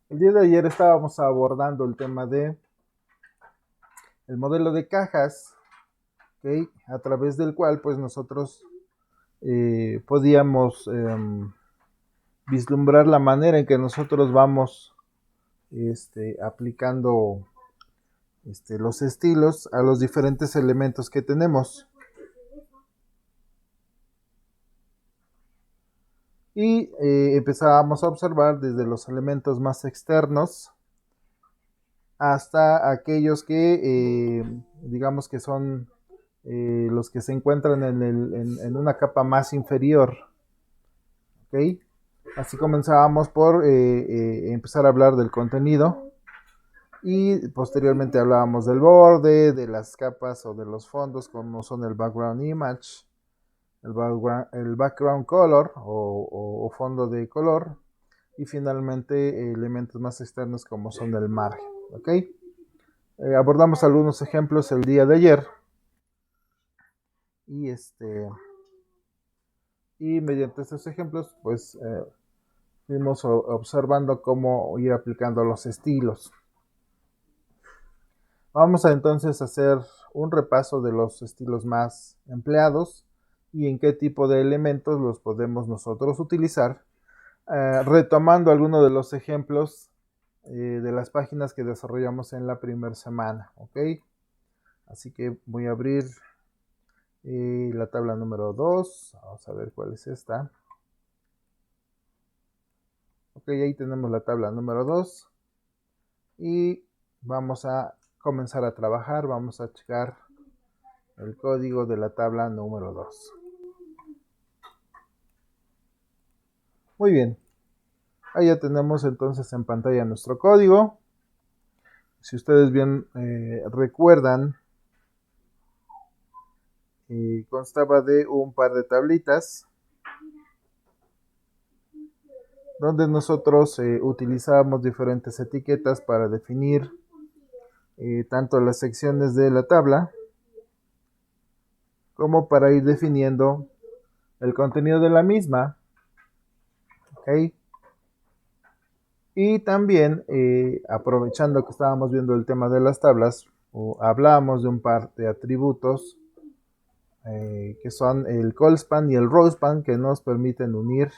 El día de ayer estábamos abordando el tema de el modelo de cajas, ¿ok? A través del cual pues nosotros podíamos vislumbrar la manera en que nosotros vamos aplicando los estilos a los diferentes elementos que tenemos. Y empezábamos a observar desde los elementos más externos hasta aquellos que digamos que son los que se encuentran en una capa más inferior. ¿Ok? Así comenzábamos por empezar a hablar del contenido y posteriormente hablábamos del borde, de las capas o de los fondos como son el background image, el background color o fondo de color y finalmente elementos más externos como son el margen. ¿Ok? Abordamos algunos ejemplos el día de ayer y y mediante estos ejemplos pues fuimos observando cómo ir aplicando los estilos. Vamos a entonces hacer un repaso de los estilos más empleados y en qué tipo de elementos los podemos nosotros utilizar, retomando algunos de los ejemplos de las páginas que desarrollamos en la primera semana. ¿Ok? Así que voy a abrir la tabla número 2. Vamos a ver cuál es esta. Ok, ahí tenemos la tabla número 2 y vamos a comenzar a trabajar. Vamos a checar el código de la tabla número 2. Muy bien, ahí ya tenemos entonces en pantalla nuestro código. Si ustedes bien recuerdan, constaba de un par de tablitas donde nosotros utilizábamos diferentes etiquetas para definir tanto las secciones de la tabla como para ir definiendo el contenido de la misma. ¿Ok? Y también, aprovechando que estábamos viendo el tema de las tablas, hablábamos de un par de atributos que son el callspan y el rowspan, que nos permiten unir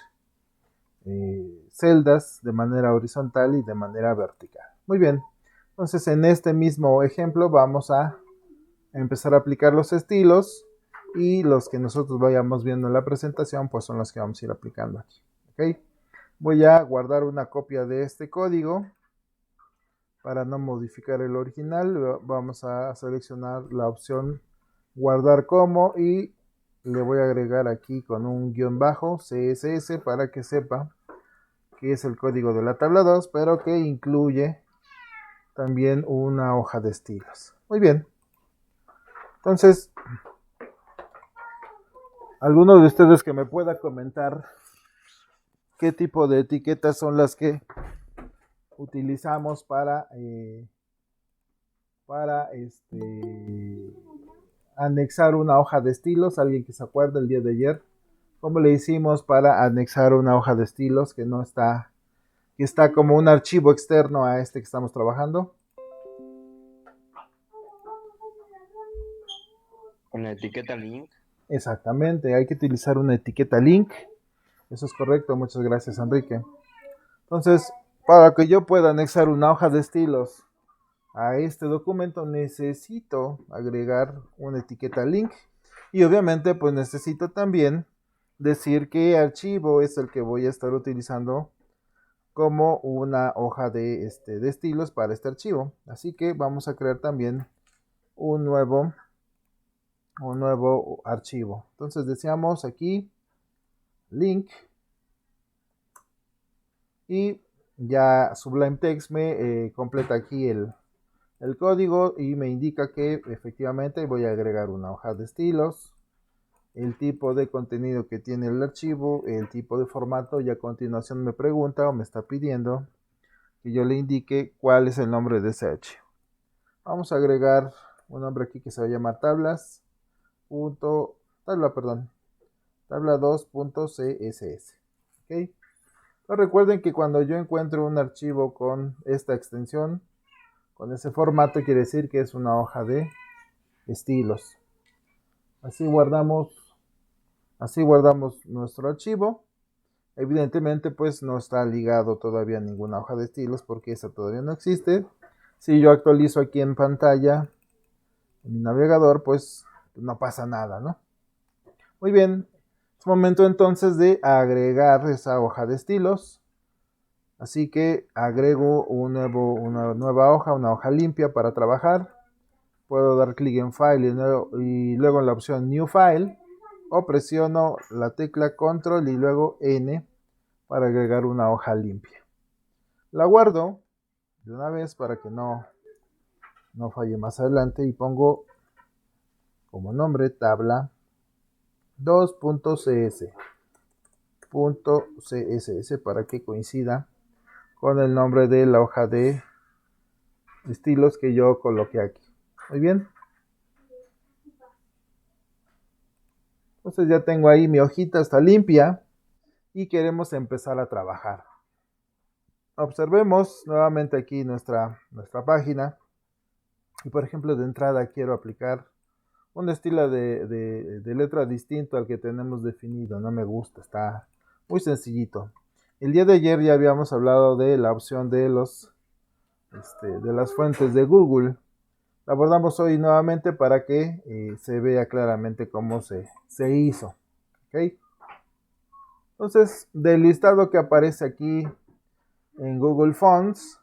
celdas de manera horizontal y de manera vertical. Muy bien, entonces en este mismo ejemplo vamos a empezar a aplicar los estilos y los que nosotros vayamos viendo en la presentación pues son los que vamos a ir aplicando aquí. ¿Ok? Voy a guardar una copia de este código para no modificar el original. Vamos a seleccionar la opción guardar como y le voy a agregar aquí con un guión bajo CSS para que sepa que es el código de la tabla 2, pero que incluye también una hoja de estilos. Muy bien. Entonces, alguno de ustedes que me pueda comentar qué tipo de etiquetas son las que utilizamos para anexar una hoja de estilos. Alguien que se acuerda el día de ayer cómo le hicimos para anexar una hoja de estilos que no está, que está como un archivo externo a este que estamos trabajando. Con la etiqueta link. Exactamente, hay que utilizar una etiqueta link. Eso es correcto, muchas gracias, Enrique. Entonces, para que yo pueda anexar una hoja de estilos a este documento, necesito agregar una etiqueta link y obviamente pues necesito también decir qué archivo es el que voy a estar utilizando como una hoja de estilos para este archivo. Así que vamos a crear también un nuevo, un nuevo archivo. Entonces deseamos aquí link y ya Sublime Text me completa aquí el código y me indica que efectivamente voy a agregar una hoja de estilos, el tipo de contenido que tiene el archivo, el tipo de formato y a continuación me pregunta o me está pidiendo que yo le indique cuál es el nombre de ese archivo. Vamos a agregar un nombre aquí que se va a llamar tablas. Tabla, perdón, tabla 2.css. ¿Ok? Pero recuerden que cuando yo encuentro un archivo con esta extensión, con ese formato, quiere decir que es una hoja de estilos. Así guardamos nuestro archivo. Evidentemente, pues no está ligado todavía a ninguna hoja de estilos porque esa todavía no existe. Si yo actualizo aquí en pantalla, en mi navegador, pues no pasa nada, ¿no? Muy bien, es momento entonces de agregar esa hoja de estilos. Así que agrego una nueva hoja, una hoja limpia para trabajar. Puedo dar clic en File y luego en la opción New File, o presiono la tecla Control y luego N para agregar una hoja limpia. La guardo de una vez para que no falle más adelante y pongo como nombre tabla 2.cs para que coincida con el nombre de la hoja de estilos que yo coloqué aquí. Muy bien. Entonces ya tengo ahí mi hojita, está limpia y queremos empezar a trabajar. Observemos nuevamente aquí nuestra página. Y por ejemplo, de entrada quiero aplicar un estilo de letra distinto al que tenemos definido. No me gusta, está muy sencillito. El día de ayer ya habíamos hablado de la opción de de las fuentes de Google. La abordamos hoy nuevamente para que se vea claramente cómo se hizo. ¿Okay? Entonces, del listado que aparece aquí en Google Fonts,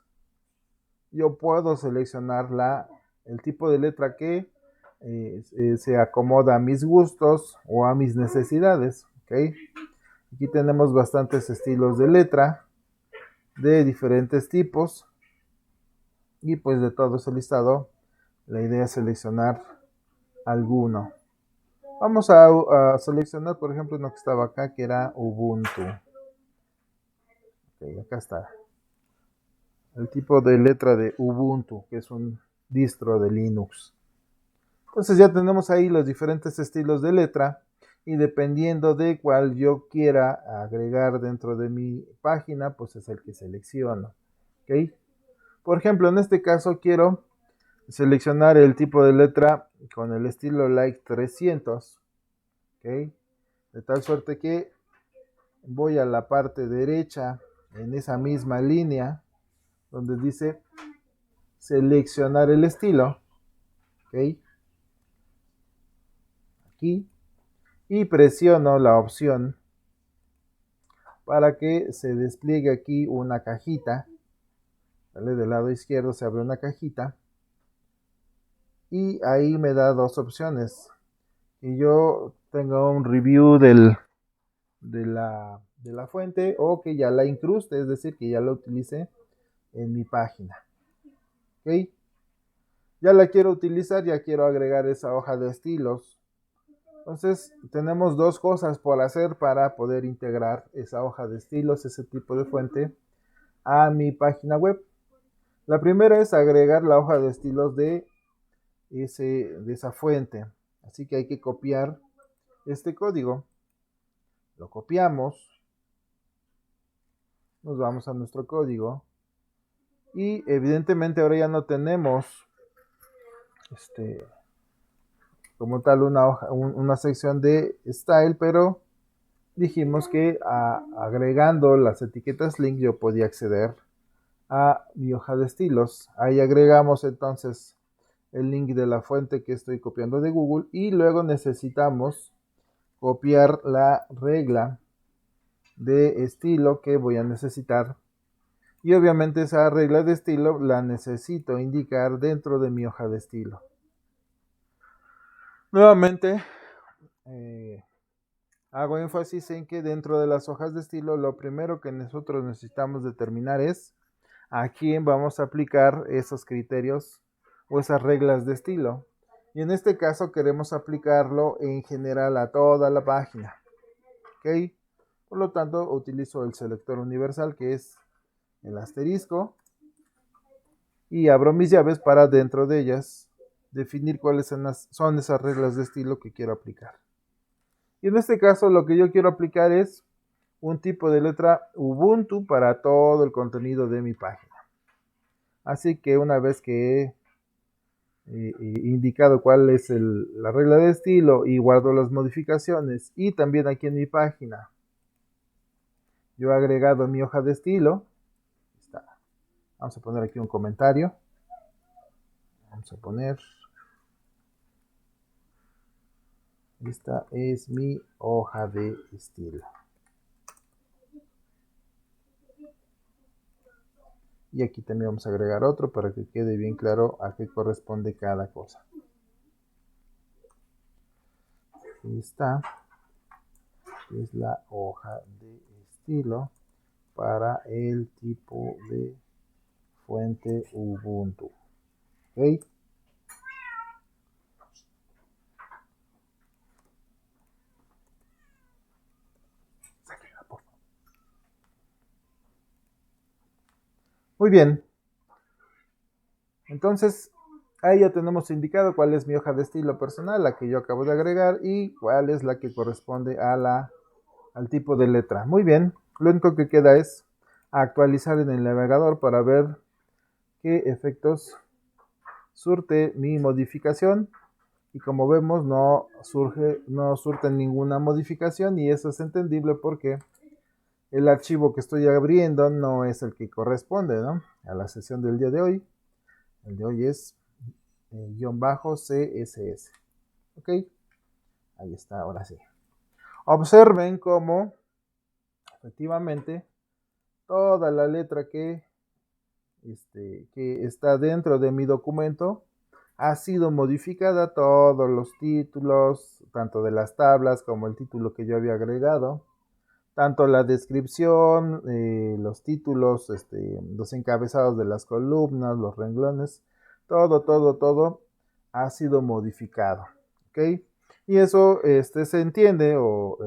yo puedo seleccionar el tipo de letra que se acomoda a mis gustos o a mis necesidades. ¿Okay? Aquí tenemos bastantes estilos de letra de diferentes tipos y pues de todo ese listado la idea es seleccionar alguno. Vamos a seleccionar por ejemplo uno que estaba acá que era Ubuntu. Okay, acá está el tipo de letra de Ubuntu, que es un distro de Linux. Entonces ya tenemos ahí los diferentes estilos de letra y dependiendo de cuál yo quiera agregar dentro de mi página, pues es el que selecciono. ¿Okay? Por ejemplo, en este caso quiero seleccionar el tipo de letra con el estilo Like 300. ¿Okay? De tal suerte que voy a la parte derecha en esa misma línea donde dice seleccionar el estilo. ¿Okay? Aquí y presiono la opción para que se despliegue aquí una cajita. ¿Vale? Del lado izquierdo se abre una cajita y ahí me da dos opciones. Y yo tengo un review de la fuente o que ya la incruste, es decir, que ya la utilice en mi página. ¿Ok? Ya la quiero utilizar, ya quiero agregar esa hoja de estilos. Entonces tenemos dos cosas por hacer para poder integrar esa hoja de estilos, ese tipo de fuente, a mi página web. La primera es agregar la hoja de estilos de esa fuente. Así que hay que copiar este código. Lo copiamos. Nos vamos a nuestro código. Y evidentemente ahora ya no tenemos como tal una sección de style, pero dijimos que agregando las etiquetas link yo podía acceder a mi hoja de estilos. Ahí agregamos entonces el link de la fuente que estoy copiando de Google y luego necesitamos copiar la regla de estilo que voy a necesitar y obviamente esa regla de estilo la necesito indicar dentro de mi hoja de estilo. Nuevamente hago énfasis en que dentro de las hojas de estilo lo primero que nosotros necesitamos determinar es a quién vamos a aplicar esos criterios o esas reglas de estilo. Y en este caso queremos aplicarlo en general a toda la página. ¿Ok? Por lo tanto, utilizo el selector universal que es el asterisco y abro mis llaves para dentro de ellas definir cuáles son esas reglas de estilo que quiero aplicar. Y en este caso lo que yo quiero aplicar es un tipo de letra Ubuntu para todo el contenido de mi página. Así que una vez que he indicado cuál es la regla de estilo y guardo las modificaciones, y también aquí en mi página yo he agregado mi hoja de estilo. Está. Vamos a poner aquí un comentario. Vamos a poner, esta es mi hoja de estilo. Y aquí también vamos a agregar otro para que quede bien claro a qué corresponde cada cosa. Aquí está. Es la hoja de estilo para el tipo de fuente Ubuntu. ¿Ok? Muy bien. Entonces, ahí ya tenemos indicado cuál es mi hoja de estilo personal, la que yo acabo de agregar, y cuál es la que corresponde al tipo de letra. Muy bien. Lo único que queda es actualizar en el navegador para ver qué efectos surte mi modificación. Y como vemos, no surte ninguna modificación, y eso es entendible porque el archivo que estoy abriendo no es el que corresponde, ¿no?, a la sesión del día de hoy. El de hoy es -CSS. Ok, ahí está, ahora sí. Observen cómo efectivamente toda la letra que está dentro de mi documento ha sido modificada, todos los títulos, tanto de las tablas como el título que yo había agregado, tanto la descripción, los títulos, los encabezados de las columnas, los renglones, todo ha sido modificado, ¿ok? Y eso se entiende, o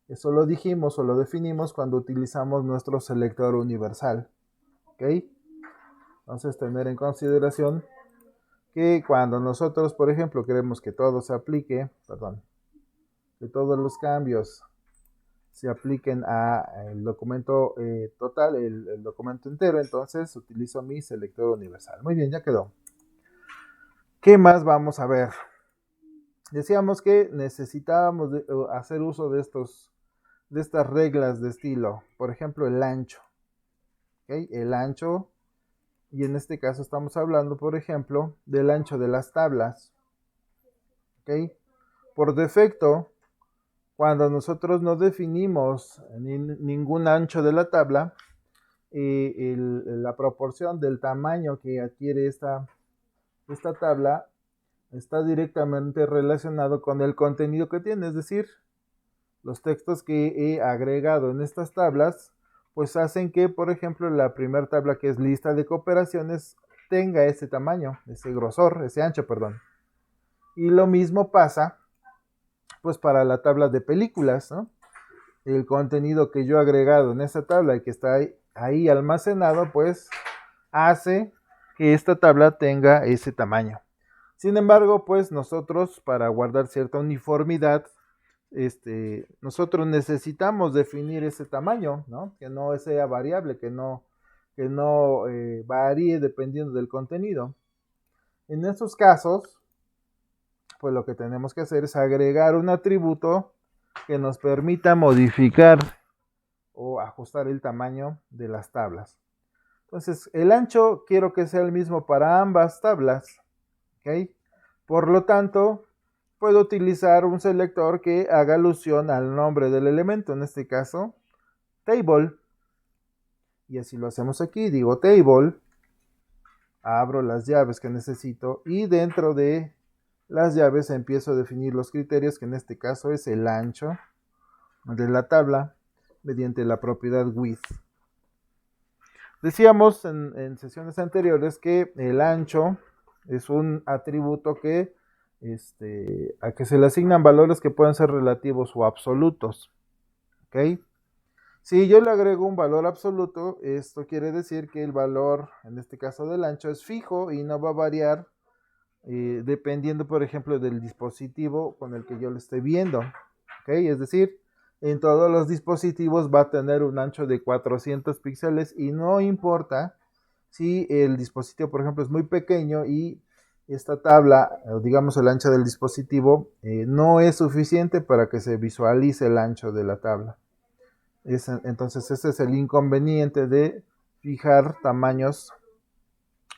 eso lo dijimos o lo definimos cuando utilizamos nuestro selector universal, ¿ok? Entonces, tener en consideración que cuando nosotros, por ejemplo, queremos que todo se aplique, que todos los cambios se apliquen al documento total, el documento entero, entonces utilizo mi selector universal. Muy bien, ya quedó. ¿Qué más vamos a ver? Decíamos que necesitábamos hacer uso de estas reglas de estilo. Por ejemplo, el ancho. ¿Okay? El ancho, y en este caso estamos hablando, por ejemplo, del ancho de las tablas. ¿Okay? Por defecto, cuando nosotros no definimos ningún ancho de la tabla, la proporción del tamaño que adquiere esta tabla está directamente relacionado con el contenido que tiene, es decir, los textos que he agregado en estas tablas, pues hacen que, por ejemplo, la primera tabla, que es lista de cooperaciones, tenga ese tamaño, ese grosor, ese ancho, perdón. Y lo mismo pasa, pues, para la tabla de películas, ¿no? El contenido que yo he agregado en esta tabla y que está ahí almacenado, pues, hace que esta tabla tenga ese tamaño. Sin embargo, pues nosotros, para guardar cierta uniformidad, nosotros necesitamos definir ese tamaño, ¿no? Que no sea variable, que no varíe dependiendo del contenido. En estos casos, pues lo que tenemos que hacer es agregar un atributo que nos permita modificar o ajustar el tamaño de las tablas. Entonces, el ancho quiero que sea el mismo para ambas tablas, ¿ok? Por lo tanto, puedo utilizar un selector que haga alusión al nombre del elemento, en este caso, table. Y así lo hacemos aquí, digo table, abro las llaves que necesito y dentro de las llaves empiezo a definir los criterios, que en este caso es el ancho de la tabla mediante la propiedad width. Decíamos en sesiones anteriores que el ancho es un atributo que a que se le asignan valores que pueden ser relativos o absolutos. ¿Ok? Si yo le agrego un valor absoluto, esto quiere decir que el valor, en este caso del ancho, es fijo y no va a variar dependiendo, por ejemplo, del dispositivo con el que yo lo esté viendo. ¿Ok? Es decir, en todos los dispositivos va a tener un ancho de 400 píxeles y no importa si el dispositivo, por ejemplo, es muy pequeño y esta tabla, digamos el ancho del dispositivo, no es suficiente para que se visualice el ancho de la tabla. Entonces ese es el inconveniente de fijar tamaños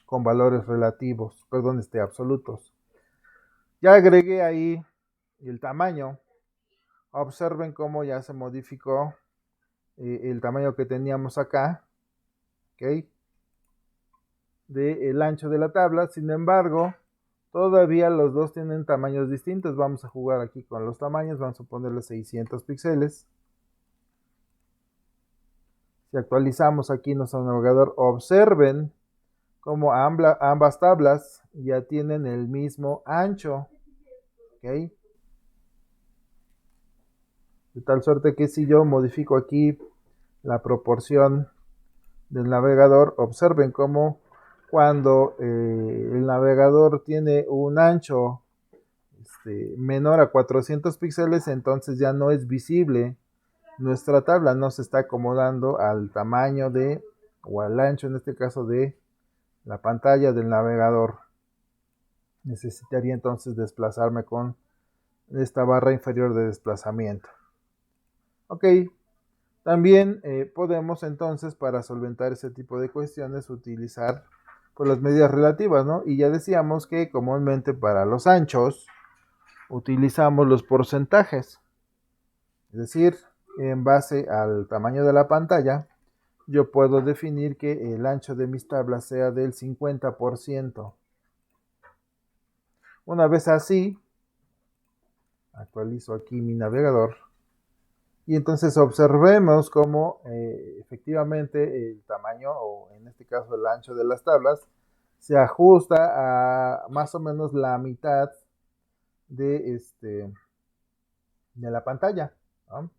con valores relativos, perdón, absolutos. Ya agregué ahí el tamaño. Observen cómo ya se modificó el tamaño que teníamos acá, ¿ok? Del ancho de la tabla. Sin embargo, todavía los dos tienen tamaños distintos. Vamos a jugar aquí con los tamaños. Vamos a ponerle 600 píxeles. Si actualizamos aquí nuestro navegador, observen cómo ambas tablas ya tienen el mismo ancho, ¿ok? De tal suerte que si yo modifico aquí la proporción del navegador, observen cómo cuando el navegador tiene un ancho menor a 400 píxeles, entonces ya no es visible nuestra tabla, no se está acomodando al tamaño o al ancho en este caso de la pantalla del navegador. Necesitaría entonces desplazarme con esta barra inferior de desplazamiento. Ok, también podemos entonces para solventar ese tipo de cuestiones utilizar pues, las medidas relativas, ¿no? Y ya decíamos que comúnmente para los anchos utilizamos los porcentajes. Es decir, en base al tamaño de la pantalla, yo puedo definir que el ancho de mis tablas sea del 50%. Una vez así, actualizo aquí mi navegador. Y entonces observemos cómo efectivamente el tamaño, o en este caso el ancho de las tablas, se ajusta a más o menos la mitad de, de la pantalla, ¿no?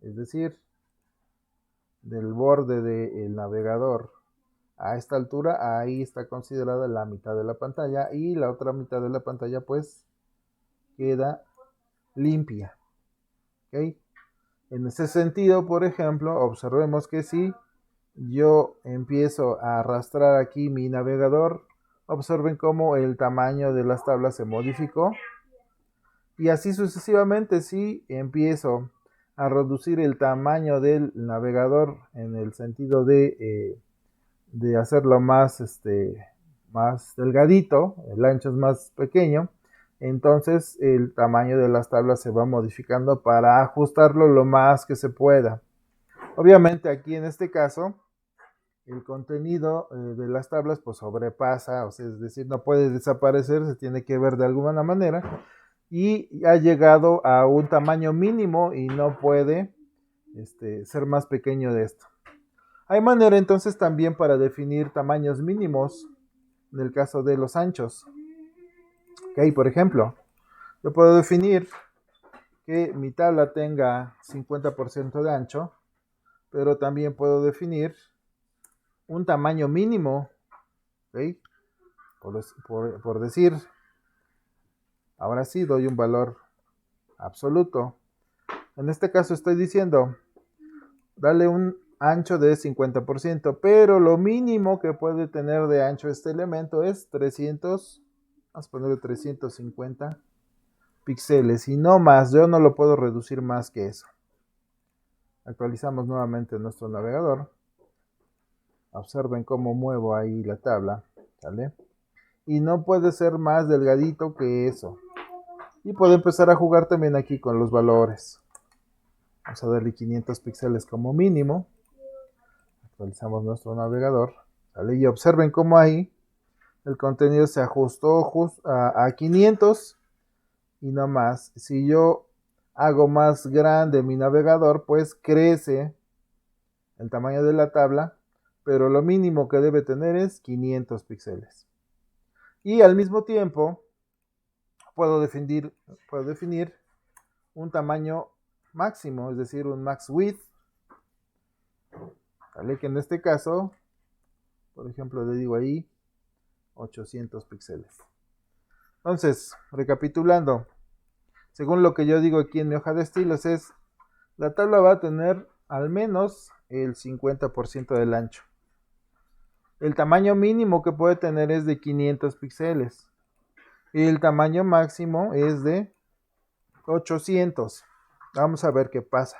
Es decir, del borde del navegador a esta altura, ahí está considerada la mitad de la pantalla y la otra mitad de la pantalla pues queda limpia, ¿ok? En ese sentido, por ejemplo, observemos que si yo empiezo a arrastrar aquí mi navegador, observen cómo el tamaño de las tablas se modificó. Y así sucesivamente, si empiezo a reducir el tamaño del navegador en el sentido de hacerlo más, más delgadito, el ancho es más pequeño, entonces el tamaño de las tablas se va modificando para ajustarlo lo más que se pueda. Obviamente aquí en este caso el contenido de las tablas pues sobrepasa, o sea, es decir, no puede desaparecer, se tiene que ver de alguna manera y ha llegado a un tamaño mínimo y no puede ser más pequeño de esto. Hay manera entonces también para definir tamaños mínimos en el caso de los anchos. Ok, por ejemplo, yo puedo definir que mi tabla tenga 50% de ancho, pero también puedo definir un tamaño mínimo, ¿okay? Por decir, ahora sí doy un valor absoluto. En este caso estoy diciendo, dale un ancho de 50%, pero lo mínimo que puede tener de ancho este elemento es 300, vamos a ponerle 350 píxeles y no más, yo no lo puedo reducir más que eso. Actualizamos nuevamente nuestro navegador. Observen cómo muevo ahí la tabla, ¿vale? Y no puede ser más delgadito que eso. Y puedo empezar a jugar también aquí con los valores. Vamos a darle 500 píxeles como mínimo. Actualizamos nuestro navegador, ¿vale? Y observen cómo ahí el contenido se ajustó a 500 y no más. Si yo hago más grande mi navegador, pues crece el tamaño de la tabla, pero lo mínimo que debe tener es 500 píxeles. Y al mismo tiempo puedo definir un tamaño máximo, es decir, un max width, ¿vale? Que en este caso, por ejemplo, le digo ahí 800 píxeles. Entonces, recapitulando, según lo que yo digo aquí en mi hoja de estilos es la tabla va a tener al menos el 50% del ancho. El tamaño mínimo que puede tener es de 500 píxeles. Y el tamaño máximo es de 800. Vamos a ver qué pasa.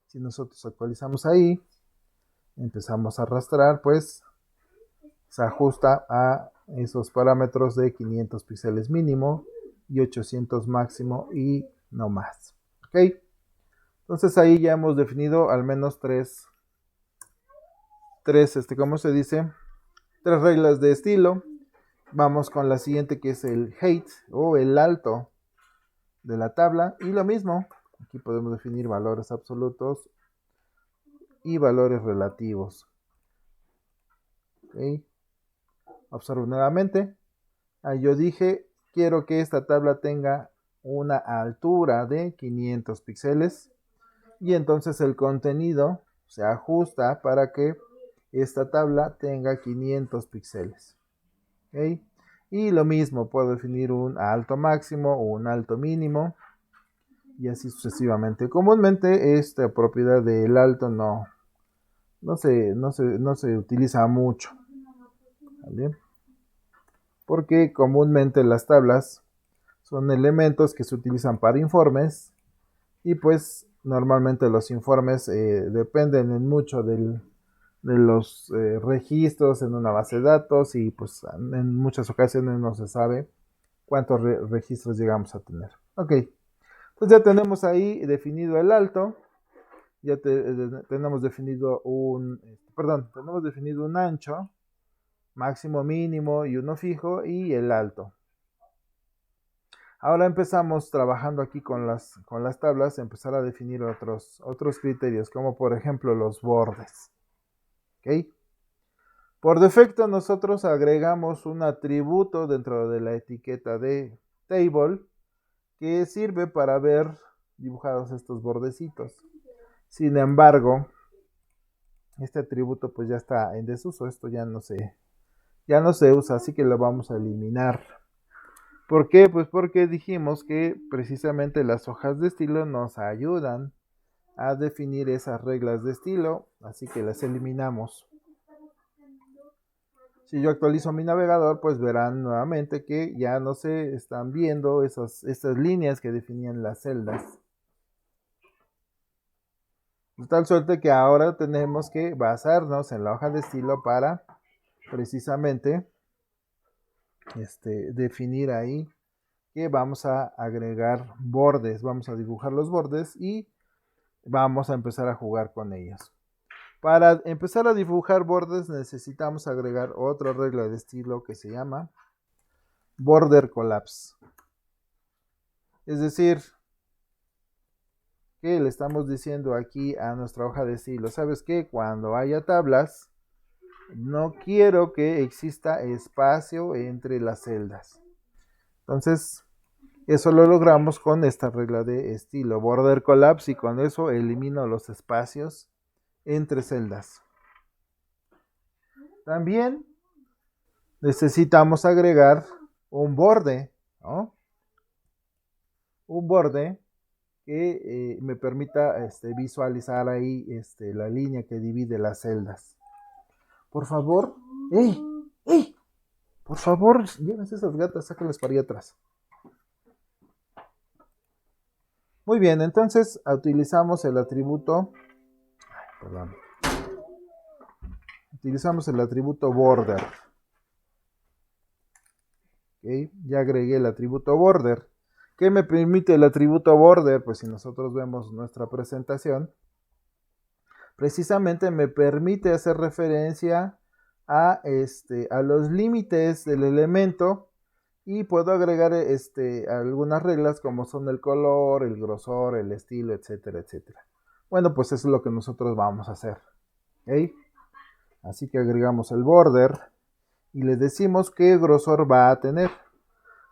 Si nosotros actualizamos ahí, empezamos a arrastrar, pues se ajusta a esos parámetros de 500 píxeles mínimo y 800 máximo y no más. ¿Ok? Entonces ahí ya hemos definido al menos tres, ¿cómo se dice? Tres reglas de estilo. Vamos con la siguiente, que es el height o el alto de la tabla. Y lo mismo, aquí podemos definir valores absolutos y valores relativos. ¿Ok? Observo nuevamente. Ahí yo dije, quiero que esta tabla tenga una altura de 500 píxeles. Y entonces el contenido se ajusta para que esta tabla tenga 500 píxeles. ¿Okay? Y lo mismo, puedo definir un alto máximo o un alto mínimo y así sucesivamente. Comúnmente esta propiedad del alto no se utiliza mucho, ¿vale? Porque comúnmente las tablas son elementos que se utilizan para informes y pues normalmente los informes dependen en mucho de los registros en una base de datos y pues en muchas ocasiones no se sabe cuántos registros llegamos a tener. Ok, entonces ya tenemos ahí definido el alto, ya tenemos definido tenemos definido un ancho, máximo, mínimo y uno fijo y el alto. Ahora empezamos trabajando aquí con las tablas, empezar a definir otros criterios, como por ejemplo los bordes. ¿Ok? Por defecto nosotros agregamos un atributo dentro de la etiqueta de table que sirve para ver dibujados estos bordecitos. Sin embargo, este atributo pues ya está en desuso, esto ya no se usa, así que lo vamos a eliminar. ¿Por qué? Pues porque dijimos que precisamente las hojas de estilo nos ayudan a definir esas reglas de estilo, así que las eliminamos. Si yo actualizo mi navegador, pues verán nuevamente que ya no se están viendo estas líneas que definían las celdas. De tal suerte que ahora tenemos que basarnos en la hoja de estilo para precisamente definir ahí que vamos a agregar bordes, vamos a dibujar los bordes y vamos a empezar a jugar con ellos. Para empezar a dibujar bordes necesitamos agregar otra regla de estilo que se llama border collapse. Es decir, que le estamos diciendo aquí a nuestra hoja de estilo, ¿sabes qué? Cuando haya tablas, no quiero que exista espacio entre las celdas. Entonces, eso lo logramos con esta regla de estilo, border collapse, y con eso elimino los espacios entre celdas. También necesitamos agregar un borde, ¿no? Un borde que me permita visualizar ahí la línea que divide las celdas. Por favor, ¡ey! ¡Ey! Por favor, llévense esas gatas, sácalas para allá atrás. Muy bien, entonces utilizamos el atributo, perdón, utilizamos el atributo border. ¿Okay? Ya agregué el atributo border. ¿Qué me permite el atributo border? Pues si nosotros vemos nuestra presentación, precisamente me permite hacer referencia a los límites del elemento y puedo agregar algunas reglas como son el color, el grosor, el estilo, etcétera, etcétera. Bueno, pues eso es lo que nosotros vamos a hacer. ¿Okay? Así que agregamos el border y le decimos qué grosor va a tener.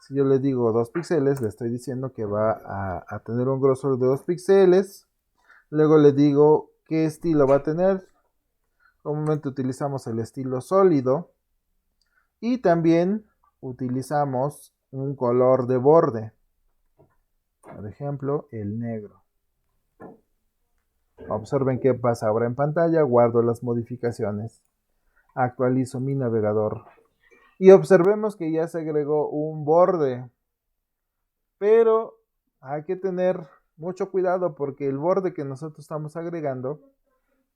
Si yo le digo 2 píxeles, le estoy diciendo que va a tener un grosor de 2 píxeles. Luego le digo qué estilo va a tener. Comúnmente utilizamos el estilo sólido. Y también utilizamos un color de borde. Por ejemplo, el negro. Observen qué pasa ahora en pantalla. Guardo las modificaciones. Actualizo mi navegador. Y observemos que ya se agregó un borde. Pero hay que tener mucho cuidado porque el borde que nosotros estamos agregando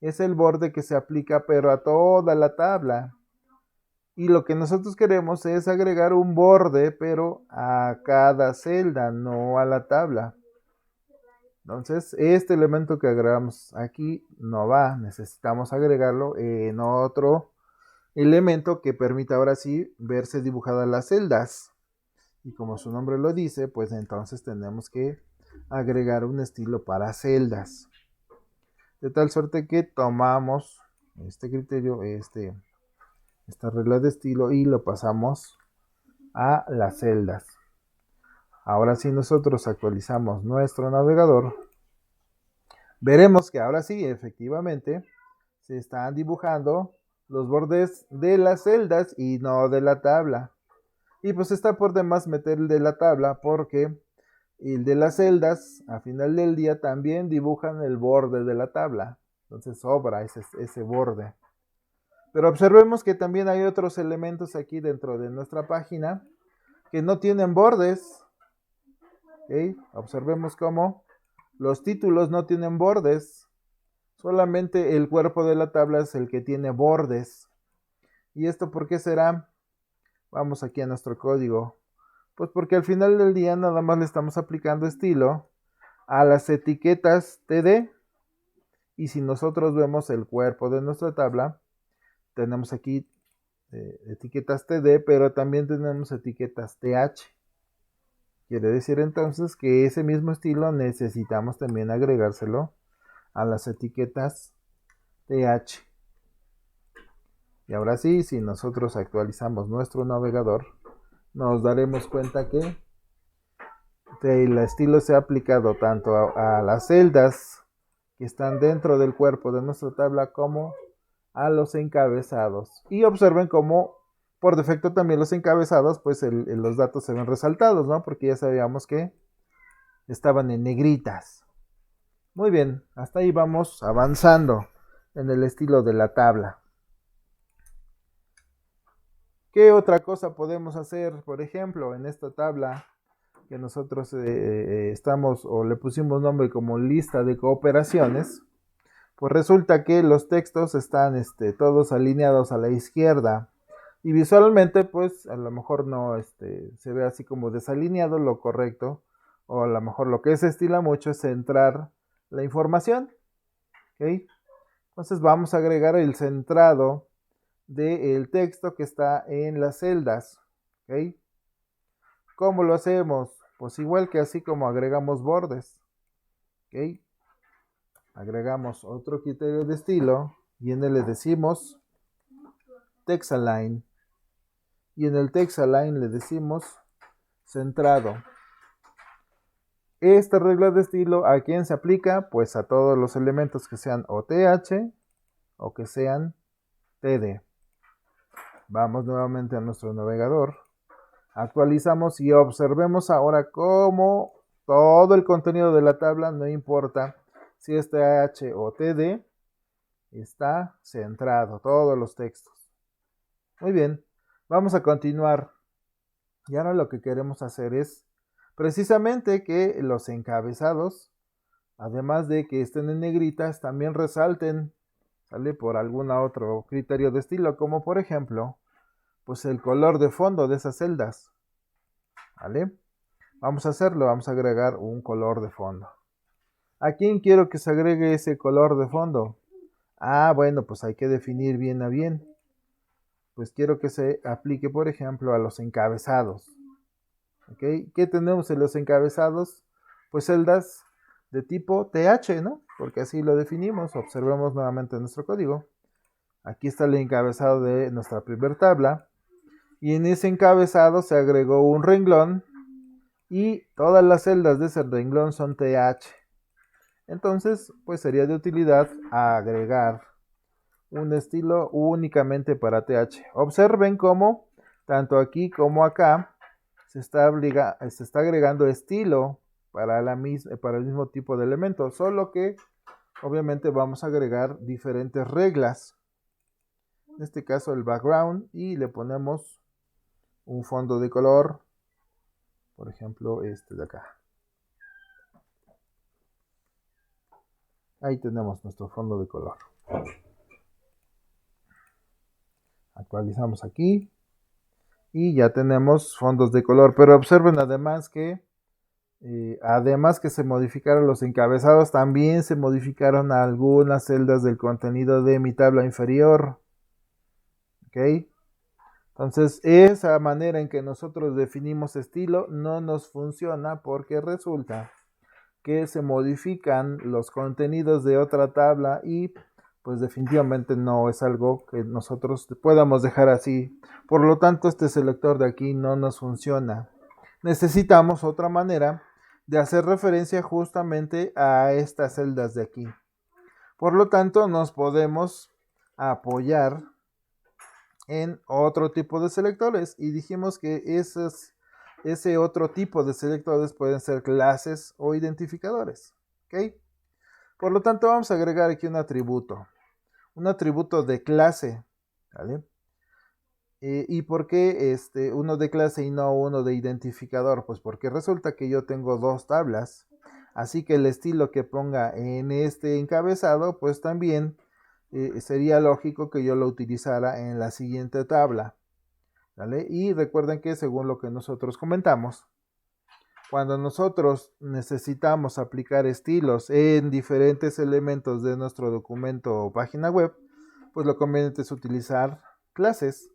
es el borde que se aplica pero a toda la tabla. Y lo que nosotros queremos es agregar un borde pero a cada celda, no a la tabla. Entonces, este elemento que agregamos aquí no va. Necesitamos agregarlo en otro elemento que permita ahora sí verse dibujadas las celdas. Y como su nombre lo dice, pues entonces tenemos que agregar un estilo para celdas. De tal suerte que tomamos este criterio, esta regla de estilo y lo pasamos a las celdas. Ahora si nosotros actualizamos nuestro navegador, veremos que ahora sí, efectivamente, se están dibujando los bordes de las celdas y no de la tabla. Y pues está por demás meter el de la tabla porque el de las celdas, a final del día, también dibujan el borde de la tabla. Entonces sobra ese borde. Pero observemos que también hay otros elementos aquí dentro de nuestra página que no tienen bordes. ¿Okay? Observemos cómo los títulos no tienen bordes. Solamente el cuerpo de la tabla es el que tiene bordes. ¿Y esto por qué será? Vamos aquí a nuestro código. Pues porque al final del día nada más le estamos aplicando estilo a las etiquetas TD. Y si nosotros vemos el cuerpo de nuestra tabla, tenemos aquí etiquetas TD, pero también tenemos etiquetas TH. Quiere decir entonces que ese mismo estilo necesitamos también agregárselo a las etiquetas TH. Y ahora sí, si nosotros actualizamos nuestro navegador, nos daremos cuenta que el estilo se ha aplicado tanto a las celdas que están dentro del cuerpo de nuestra tabla como a los encabezados. Y observen cómo por defecto también los encabezados, pues los datos se ven resaltados, ¿no? Porque ya sabíamos que estaban en negritas. Muy bien, hasta ahí vamos avanzando en el estilo de la tabla. ¿Qué otra cosa podemos hacer, por ejemplo, en esta tabla que nosotros estamos o le pusimos nombre como lista de cooperaciones? Pues resulta que los textos están todos alineados a la izquierda y visualmente pues a lo mejor no se ve así como desalineado. Lo correcto o a lo mejor lo que se estila mucho es centrar la información. ¿Okay? Entonces vamos a agregar el centrado del texto que está en las celdas. ¿Okay? ¿Cómo lo hacemos? Pues igual que así como agregamos bordes. ¿Okay? Agregamos otro criterio de estilo y en él le decimos text align y en el text align le decimos centrado. Esta regla de estilo, ¿a quién se aplica? Pues a todos los elementos que sean o TH o que sean TD. Vamos nuevamente a nuestro navegador, actualizamos y observemos ahora cómo todo el contenido de la tabla, no importa si es TH o TD, está centrado, todos los textos. Muy bien, vamos a continuar. Y ahora lo que queremos hacer es precisamente que los encabezados, además de que estén en negritas, también resalten, ¿sale? Por algún otro criterio de estilo, como por ejemplo, pues el color de fondo de esas celdas. ¿Vale? Vamos a hacerlo, vamos a agregar un color de fondo. ¿A quién quiero que se agregue ese color de fondo? Ah, bueno, pues hay que definir bien a bien. Pues quiero que se aplique, por ejemplo, a los encabezados. ¿Okay? ¿Qué tenemos en los encabezados? Pues celdas de tipo TH, ¿no? Porque así lo definimos. Observemos nuevamente nuestro código. Aquí está el encabezado de nuestra primera tabla. Y en ese encabezado se agregó un renglón. Y todas las celdas de ese renglón son TH. Entonces, pues sería de utilidad agregar un estilo únicamente para TH. Observen cómo tanto aquí como acá se está agregando estilo para el mismo tipo de elemento, solo que obviamente vamos a agregar diferentes reglas. En este caso el background, y le ponemos un fondo de color, por ejemplo este de acá. Ahí tenemos nuestro fondo de color. Actualizamos aquí y ya tenemos fondos de color, pero observen además que se modificaron los encabezados, también se modificaron algunas celdas del contenido de mi tabla inferior. ¿Ok? Entonces, esa manera en que nosotros definimos estilo no nos funciona porque resulta que se modifican los contenidos de otra tabla y pues definitivamente no es algo que nosotros podamos dejar así. Por lo tanto, este selector de aquí no nos funciona. Necesitamos otra manera de hacer referencia justamente a estas celdas de aquí. Por lo tanto, nos podemos apoyar en otro tipo de selectores y dijimos que ese otro tipo de selectores pueden ser clases o identificadores. ¿Ok? Por lo tanto, vamos a agregar aquí un atributo de clase. ¿Vale? ¿Y por qué uno de clase y no uno de identificador? Pues porque resulta que yo tengo dos tablas, así que el estilo que ponga en este encabezado, pues también sería lógico que yo lo utilizara en la siguiente tabla. ¿Vale? Y recuerden que según lo que nosotros comentamos, cuando nosotros necesitamos aplicar estilos en diferentes elementos de nuestro documento o página web, pues lo conveniente es utilizar clases.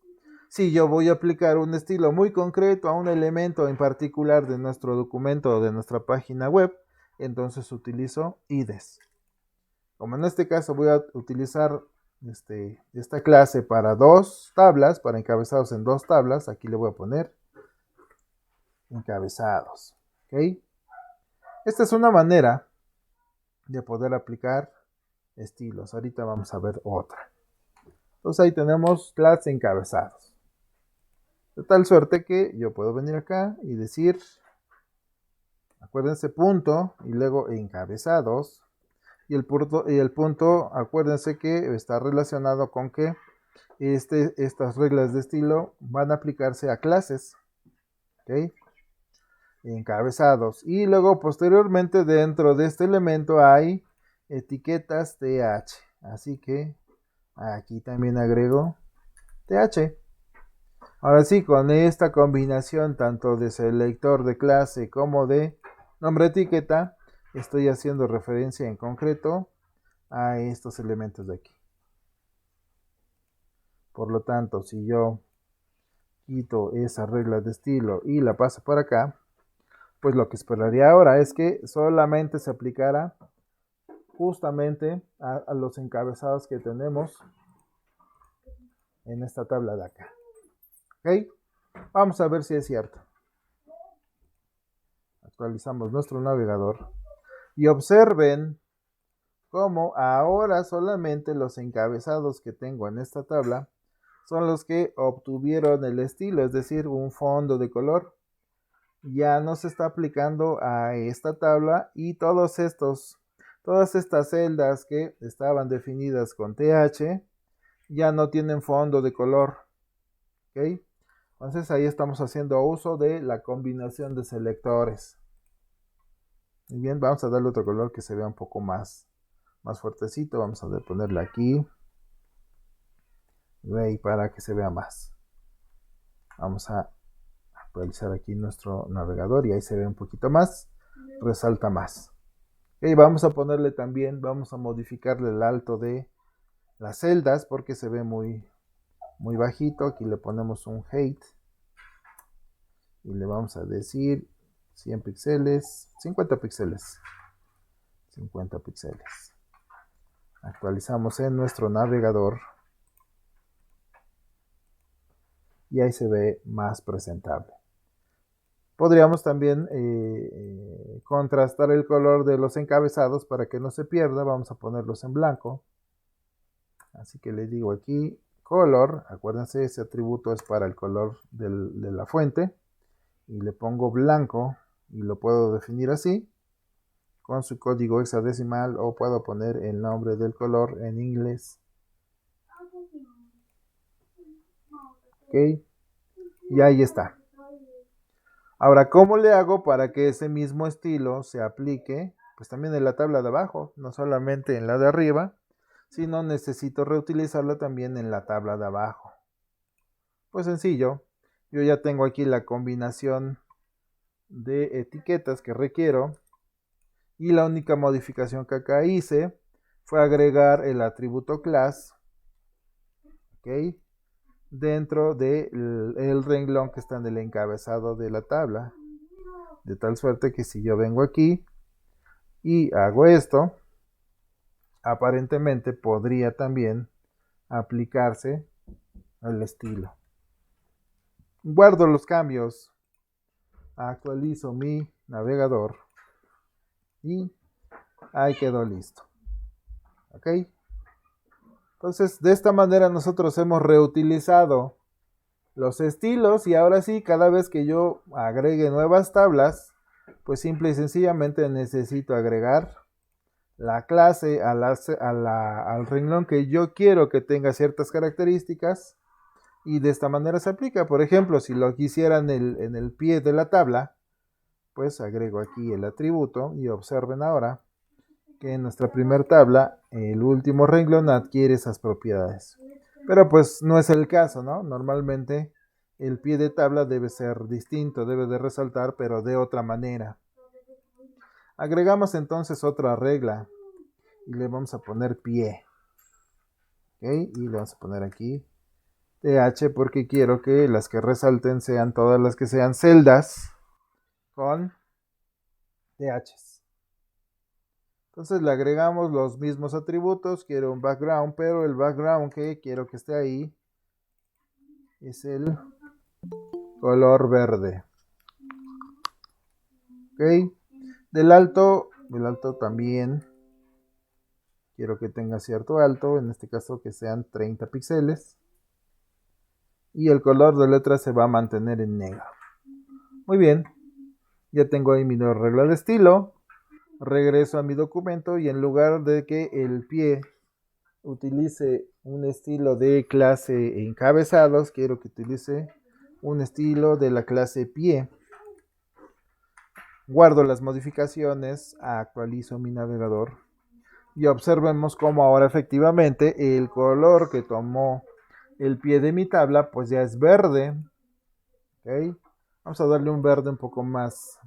Si yo voy a aplicar un estilo muy concreto a un elemento en particular de nuestro documento o de nuestra página web, entonces utilizo IDES. Como en este caso voy a utilizar esta clase para dos tablas, para encabezados en dos tablas, aquí le voy a poner encabezados. ¿Ok? Esta es una manera de poder aplicar estilos. Ahorita vamos a ver otra. Entonces ahí tenemos clase encabezados. De tal suerte que yo puedo venir acá y decir, acuérdense, punto, y luego encabezados. Y el punto, acuérdense que está relacionado con que estas reglas de estilo van a aplicarse a clases. ¿Ok? Encabezados. Y luego posteriormente dentro de este elemento hay etiquetas TH. Así que aquí también agrego TH. Ahora sí, con esta combinación tanto de selector de clase como de nombre etiqueta, estoy haciendo referencia en concreto a estos elementos de aquí. Por lo tanto, si yo quito esa regla de estilo y la paso por acá, pues lo que esperaría ahora es que solamente se aplicara justamente a los encabezados que tenemos en esta tabla de acá. ¿Ok? Vamos a ver si es cierto. Actualizamos nuestro navegador y observen cómo ahora solamente los encabezados que tengo en esta tabla son los que obtuvieron el estilo, es decir, un fondo de color. Ya no se está aplicando a esta tabla y todas estas celdas que estaban definidas con TH ya no tienen fondo de color. ¿Ok? Entonces ahí estamos haciendo uso de la combinación de selectores. Muy bien, vamos a darle otro color que se vea un poco más fuertecito. Vamos a ponerle aquí. Y para que se vea más. Vamos a actualizar aquí nuestro navegador y ahí se ve un poquito más. Resalta más. Ok, vamos a ponerle también, vamos a modificarle el alto de las celdas porque se ve muy bajito. Aquí le ponemos un height y le vamos a decir 100 píxeles, 50 píxeles. 50 píxeles. Actualizamos en nuestro navegador y ahí se ve más presentable. Podríamos también contrastar el color de los encabezados para que no se pierda. Vamos a ponerlos en blanco. Así que le digo aquí color. Acuérdense, ese atributo es para el color de la fuente. Y le pongo blanco y lo puedo definir así. con su código hexadecimal, o puedo poner el nombre del color en inglés. Ok, y ahí está. Ahora, ¿cómo le hago para que ese mismo estilo se aplique pues también en la tabla de abajo, no solamente en la de arriba, sino necesito reutilizarlo también en la tabla de abajo? Pues sencillo, yo ya tengo aquí la combinación de etiquetas que requiero, y la única modificación que acá hice fue agregar el atributo class, ¿ok?, dentro del renglón que está en el encabezado de la tabla, de tal suerte que si yo vengo aquí y hago esto, aparentemente podría también aplicarse al estilo. Guardo los cambios, actualizo mi navegador y ahí quedó listo. ¿Ok? Entonces, de esta manera nosotros hemos reutilizado los estilos, y ahora sí, cada vez que yo agregue nuevas tablas, pues simple y sencillamente necesito agregar la clase al renglón que yo quiero que tenga ciertas características, y de esta manera se aplica. Por ejemplo, si lo quisiera en el pie de la tabla, pues agrego aquí el atributo, y observen ahora que en nuestra primera tabla el último renglón adquiere esas propiedades. Pero pues no es el caso, ¿no? Normalmente el pie de tabla debe ser distinto, debe de resaltar, pero de otra manera. Agregamos entonces otra regla y le vamos a poner pie. ¿Ok? Y le vamos a poner aquí TH, porque quiero que las que resalten sean todas las que sean celdas con THs. Entonces le agregamos los mismos atributos. Quiero un background, pero el background que quiero que esté ahí es el color verde. Ok. Del alto también quiero que tenga cierto alto, en este caso que sean 30 píxeles. Y el color de letra se va a mantener en negro. Muy bien. Ya tengo ahí mi nueva regla de estilo. Regreso a mi documento y en lugar de que el pie utilice un estilo de clase encabezados, quiero que utilice un estilo de la clase pie. Guardo las modificaciones, actualizo mi navegador y observemos cómo ahora efectivamente el color que tomó el pie de mi tabla pues ya es verde. ¿Okay? Vamos a darle un verde un poco más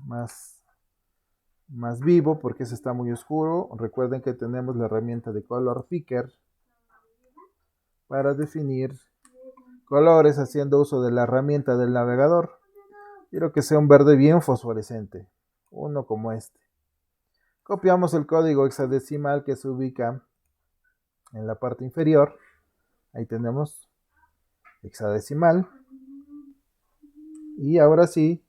vivo, porque ese está muy oscuro. Recuerden que tenemos la herramienta de Color Picker para definir colores haciendo uso de la herramienta del navegador. Quiero que sea un verde bien fosforescente, uno como este. Copiamos el código hexadecimal que se ubica en la parte inferior. Ahí tenemos hexadecimal. Y ahora sí,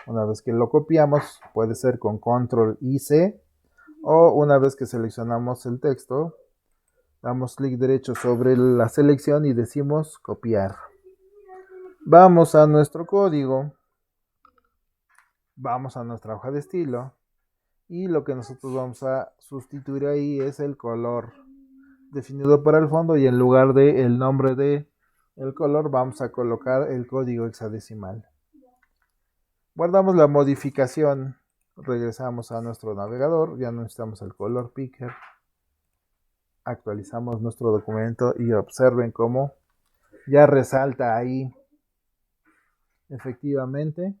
una vez que lo copiamos, puede ser con control y C, o una vez que seleccionamos el texto, damos clic derecho sobre la selección y decimos copiar. Vamos a nuestro código, vamos a nuestra hoja de estilo, y lo que nosotros vamos a sustituir ahí es el color definido para el fondo, y en lugar de el nombre de el color vamos a colocar el código hexadecimal. Guardamos la modificación, regresamos a nuestro navegador, ya no necesitamos el color picker. Actualizamos nuestro documento y observen cómo ya resalta ahí efectivamente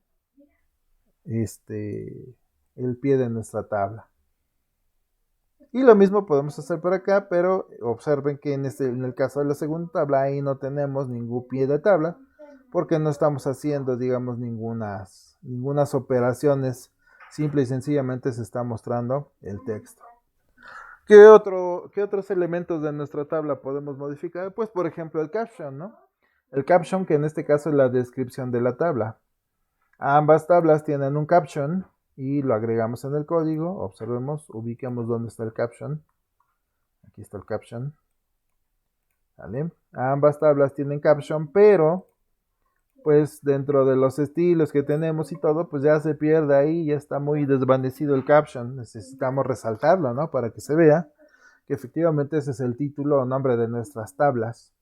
el pie de nuestra tabla. Y lo mismo podemos hacer por acá, pero observen que en el caso de la segunda tabla ahí no tenemos ningún pie de tabla, porque no estamos haciendo, digamos, ningunas operaciones. Simple y sencillamente se está mostrando el texto. ¿Qué otros elementos de nuestra tabla podemos modificar? Pues por ejemplo el caption, ¿no? El caption, que en este caso es la descripción de la tabla. Ambas tablas tienen un caption y lo agregamos en el código. Observemos, ubiquemos dónde está el caption. Aquí está el caption. ¿Vale? Ambas tablas tienen caption, pero pues dentro de los estilos que tenemos y todo, pues ya se pierde ahí, ya está muy desvanecido el caption. Necesitamos resaltarlo, ¿no? Para que se vea que efectivamente ese es el título o nombre de nuestras tablas.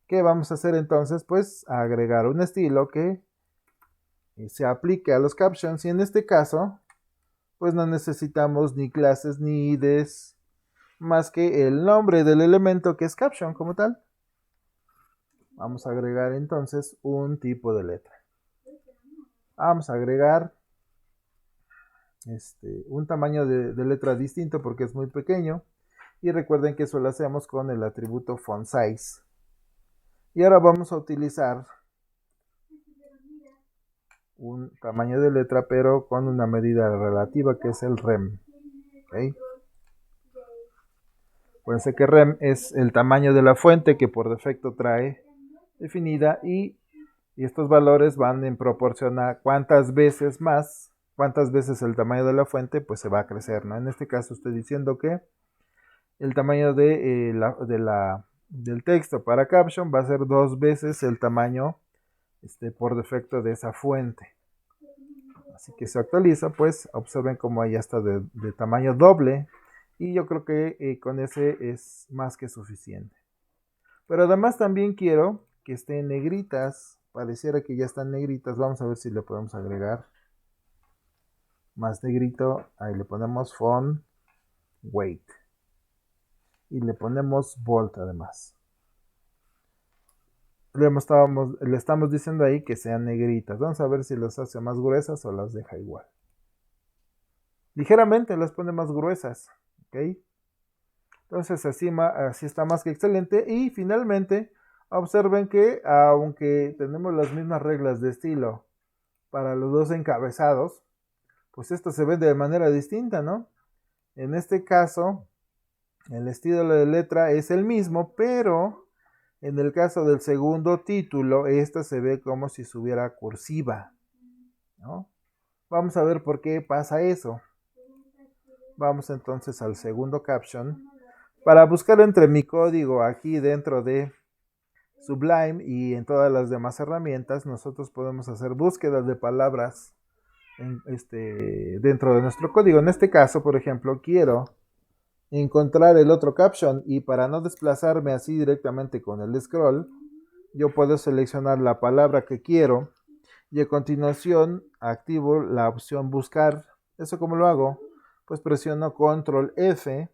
¿Qué vamos a hacer entonces? Pues agregar un estilo que se aplique a los captions, y en este caso pues no necesitamos ni clases ni IDs más que el nombre del elemento que es caption como tal. Vamos a agregar entonces un tipo de letra. Vamos a agregar un tamaño de letra distinto porque es muy pequeño, y recuerden que eso lo hacemos con el atributo font size. Y ahora vamos a utilizar un tamaño de letra pero con una medida relativa que es el rem. ¿Okay? Acuérdense que rem es el tamaño de la fuente que por defecto trae definida, y estos valores van en proporción a cuántas veces el tamaño de la fuente pues se va a crecer, ¿no? En este caso estoy diciendo que el tamaño del texto para caption va a ser 2 veces el tamaño por defecto de esa fuente. Así que se actualiza, pues observen cómo ya está de tamaño doble, y yo creo que con ese es más que suficiente. Pero además también quiero que estén negritas. Pareciera que ya están negritas. Vamos a ver si le podemos agregar más negrito. Ahí le ponemos font weight y le ponemos bold además. Le estamos diciendo ahí que sean negritas. Vamos a ver si las hace más gruesas o las deja igual. Ligeramente las pone más gruesas. ¿Ok? Entonces así está más que excelente. Y finalmente observen que aunque tenemos las mismas reglas de estilo para los dos encabezados, pues esto se ve de manera distinta, ¿no? En este caso, el estilo de letra es el mismo, pero en el caso del segundo título, esta se ve como si estuviera cursiva, ¿no? Vamos a ver por qué pasa eso. Vamos entonces al segundo caption. Para buscar entre mi código aquí dentro de Sublime y en todas las demás herramientas, nosotros podemos hacer búsquedas de palabras dentro de nuestro código. En este caso, por ejemplo, quiero encontrar el otro caption, y para no desplazarme así directamente con el scroll, yo puedo seleccionar la palabra que quiero y a continuación activo la opción buscar. ¿Eso cómo lo hago? Pues presiono control F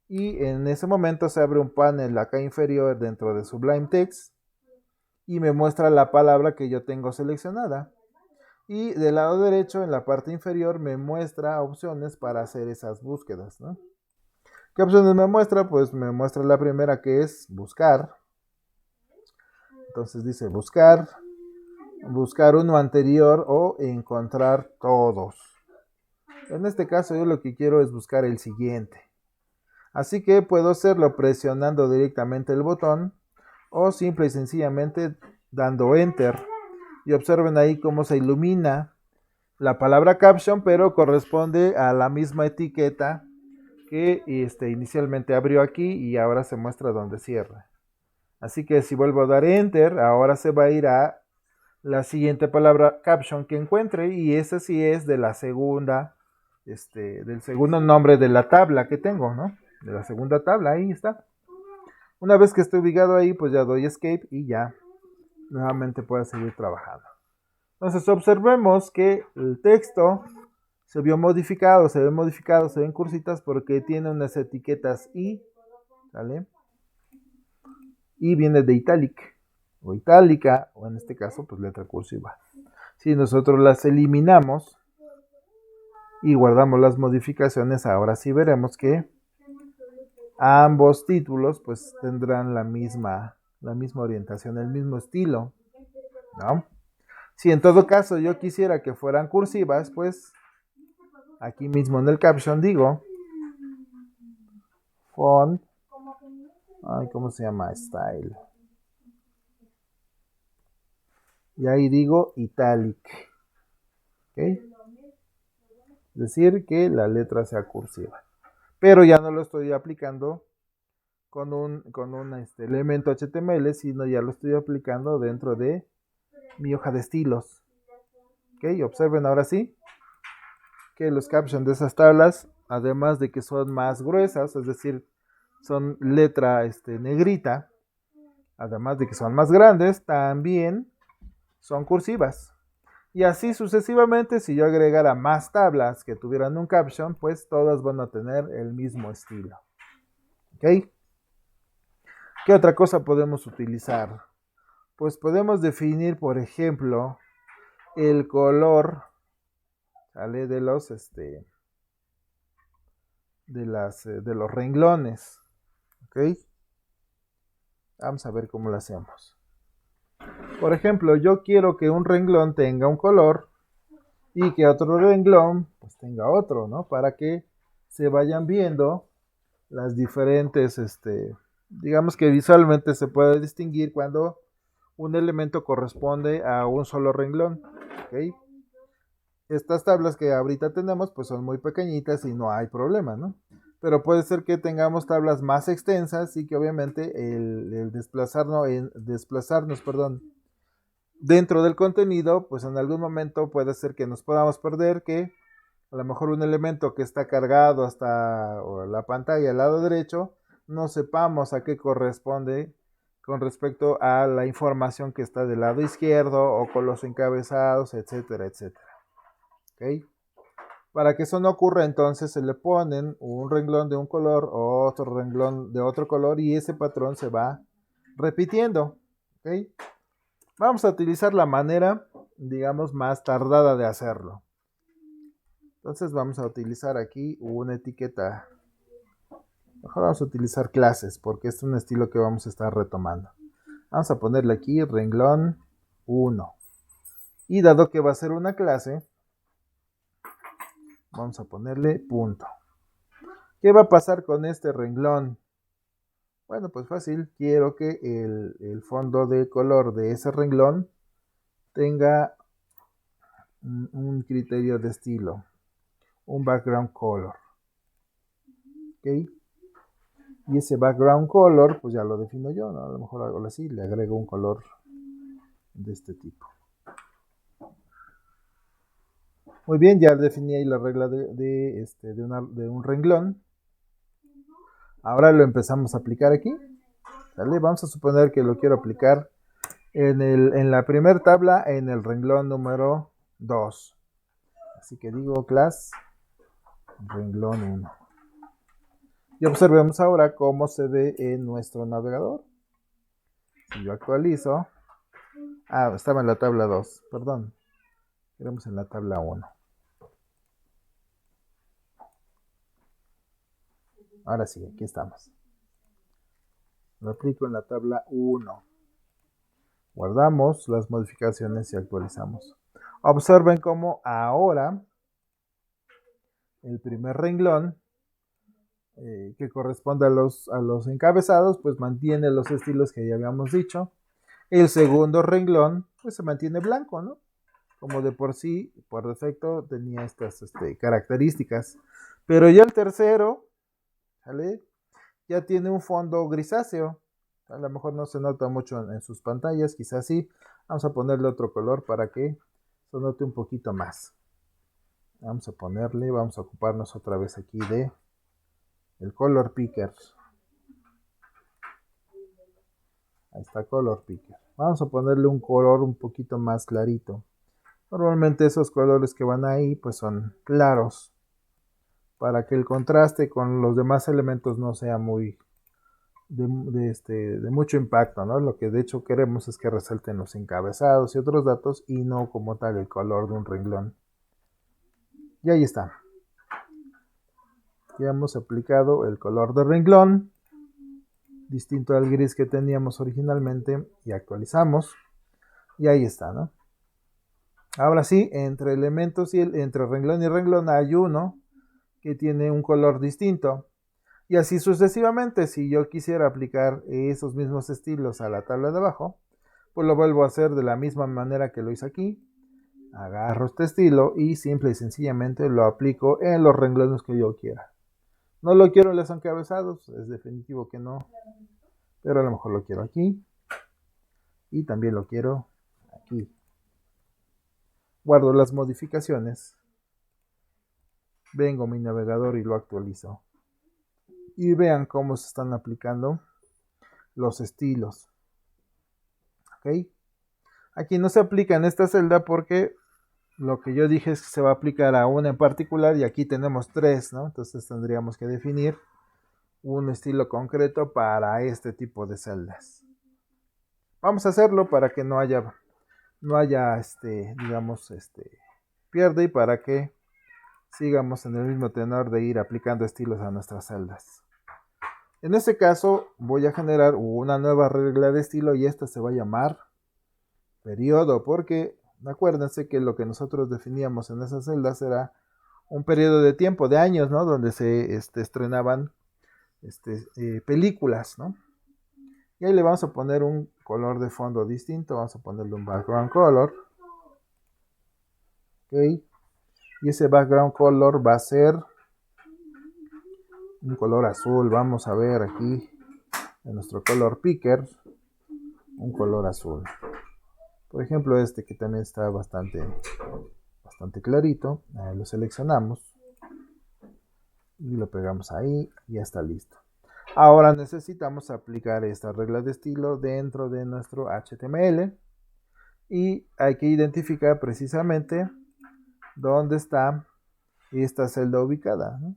y en ese momento se abre un panel acá inferior dentro de Sublime Text y me muestra la palabra que yo tengo seleccionada. Y del lado derecho, en la parte inferior, me muestra opciones para hacer esas búsquedas, ¿no? ¿Qué opciones me muestra? Pues me muestra la primera, que es buscar. Entonces dice buscar uno anterior o encontrar todos. En este caso yo lo que quiero es buscar el siguiente. Así que puedo hacerlo presionando directamente el botón o simple y sencillamente dando enter. Y observen ahí cómo se ilumina la palabra caption, pero corresponde a la misma etiqueta que inicialmente abrió aquí y ahora se muestra donde cierra. Así que si vuelvo a dar enter, ahora se va a ir a la siguiente palabra caption que encuentre, y esa sí es de la segunda, del segundo nombre de la tabla que tengo, ¿no? De la segunda tabla, ahí está. Una vez que esté ubicado ahí, pues ya doy escape y ya nuevamente puedo seguir trabajando. Entonces observemos que el texto se ve modificado, se ven cursitas porque tiene unas etiquetas I, ¿vale? Y viene de italic o itálica, o en este caso pues letra cursiva. Si nosotros las eliminamos y guardamos las modificaciones, ahora sí veremos que ambos títulos pues tendrán la misma orientación, el mismo estilo, ¿no? Si en todo caso yo quisiera que fueran cursivas, pues aquí mismo en el caption digo font, ¿cómo se llama? Style. Y ahí digo italic. ¿Ok? Es decir, que la letra sea cursiva. Pero ya no lo estoy aplicando con un elemento HTML, sino ya lo estoy aplicando dentro de mi hoja de estilos. Ok, observen ahora sí que los captions de esas tablas, además de que son más gruesas, es decir, son letra negrita, además de que son más grandes, también son cursivas. Y así sucesivamente, si yo agregara más tablas que tuvieran un caption, pues todas van a tener el mismo estilo. ¿Ok? ¿Qué otra cosa podemos utilizar? Pues podemos definir, por ejemplo, el color, ¿sale? De los renglones. ¿Ok? Vamos a ver cómo lo hacemos. Por ejemplo, yo quiero que un renglón tenga un color y que otro renglón pues tenga otro, ¿no? Para que se vayan viendo las diferentes, digamos que visualmente se puede distinguir cuando un elemento corresponde a un solo renglón, ¿ok? Estas tablas que ahorita tenemos pues son muy pequeñitas y no hay problema, ¿no? Pero puede ser que tengamos tablas más extensas y que obviamente el desplazarnos, perdón, dentro del contenido, pues en algún momento puede ser que nos podamos perder, que a lo mejor un elemento que está cargado hasta la pantalla al lado derecho, no sepamos a qué corresponde con respecto a la información que está del lado izquierdo o con los encabezados, etcétera, etcétera. ¿Ok? Para que eso no ocurra, entonces se le ponen un renglón de un color, otro renglón de otro color y ese patrón se va repitiendo. ¿Ok? Vamos a utilizar la manera, digamos, más tardada de hacerlo. Entonces vamos a utilizar aquí una etiqueta. Mejor vamos a utilizar clases porque es un estilo que vamos a estar retomando. Vamos a ponerle aquí renglón 1. Y dado que va a ser una clase, vamos a ponerle punto. ¿Qué va a pasar con este renglón? Bueno, pues fácil. Quiero que el fondo de color de ese renglón tenga un criterio de estilo, un background color. ¿Ok? Y ese background color, pues ya lo defino yo, ¿no? A lo mejor hago así, le agrego un color de este tipo. Muy bien, ya definí ahí la regla de un renglón. Ahora lo empezamos a aplicar aquí. ¿Sale? Vamos a suponer que lo quiero aplicar en la primera tabla, en el renglón número 2. Así que digo class renglón 1. Y observemos ahora cómo se ve en nuestro navegador. Si yo actualizo. Estaba en la tabla 2, perdón. Queremos en la tabla 1. Ahora sí, aquí estamos. Lo aplico en la tabla 1. Guardamos las modificaciones y actualizamos. Observen cómo ahora el primer renglón que corresponde a los encabezados, pues mantiene los estilos que ya habíamos dicho. El segundo renglón, pues se mantiene blanco, ¿no? Como de por sí, por defecto, tenía estas características. Pero ya el tercero, ¿sale? Ya tiene un fondo grisáceo. A lo mejor no se nota mucho en sus pantallas, quizás sí. Vamos a ponerle otro color para que se note un poquito más. Vamos a ocuparnos otra vez aquí de el color picker. Ahí está color picker. Vamos a ponerle un color un poquito más clarito. Normalmente esos colores que van ahí pues son claros para que el contraste con los demás elementos no sea muy de mucho impacto, ¿no? Lo que de hecho queremos es que resalten los encabezados y otros datos y no como tal el color de un renglón. Y ahí está. Ya hemos aplicado el color de renglón, distinto al gris que teníamos originalmente, y actualizamos. Y ahí está, ¿no? Ahora sí, entre elementos entre renglón y renglón hay uno que tiene un color distinto. Y así sucesivamente, si yo quisiera aplicar esos mismos estilos a la tabla de abajo, pues lo vuelvo a hacer de la misma manera que lo hice aquí. Agarro este estilo y simple y sencillamente lo aplico en los renglones que yo quiera. No lo quiero en los encabezados, es definitivo que no, pero a lo mejor lo quiero aquí y también lo quiero aquí. Guardo las modificaciones, vengo a mi navegador y lo actualizo. Y vean cómo se están aplicando los estilos. ¿Ok? Aquí no se aplica en esta celda porque lo que yo dije es que se va a aplicar a una en particular y aquí tenemos 3, ¿no? Entonces tendríamos que definir un estilo concreto para este tipo de celdas. Vamos a hacerlo para que no haya digamos, pierde y para que sigamos en el mismo tenor de ir aplicando estilos a nuestras celdas. En este caso voy a generar una nueva regla de estilo y esta se va a llamar periodo, porque acuérdense que lo que nosotros definíamos en esas celdas era un periodo de tiempo, de años, ¿no? Donde se estrenaban películas, ¿no? Y ahí le vamos a poner un color de fondo distinto, vamos a ponerle un background color. ¿Ok? Y ese background color va a ser un color azul. Vamos a ver aquí en nuestro color picker un color azul. Por ejemplo, este que también está bastante clarito. Lo seleccionamos y lo pegamos ahí y ya está listo. Ahora necesitamos aplicar esta regla de estilo dentro de nuestro HTML y hay que identificar precisamente dónde está esta celda ubicada, ¿no?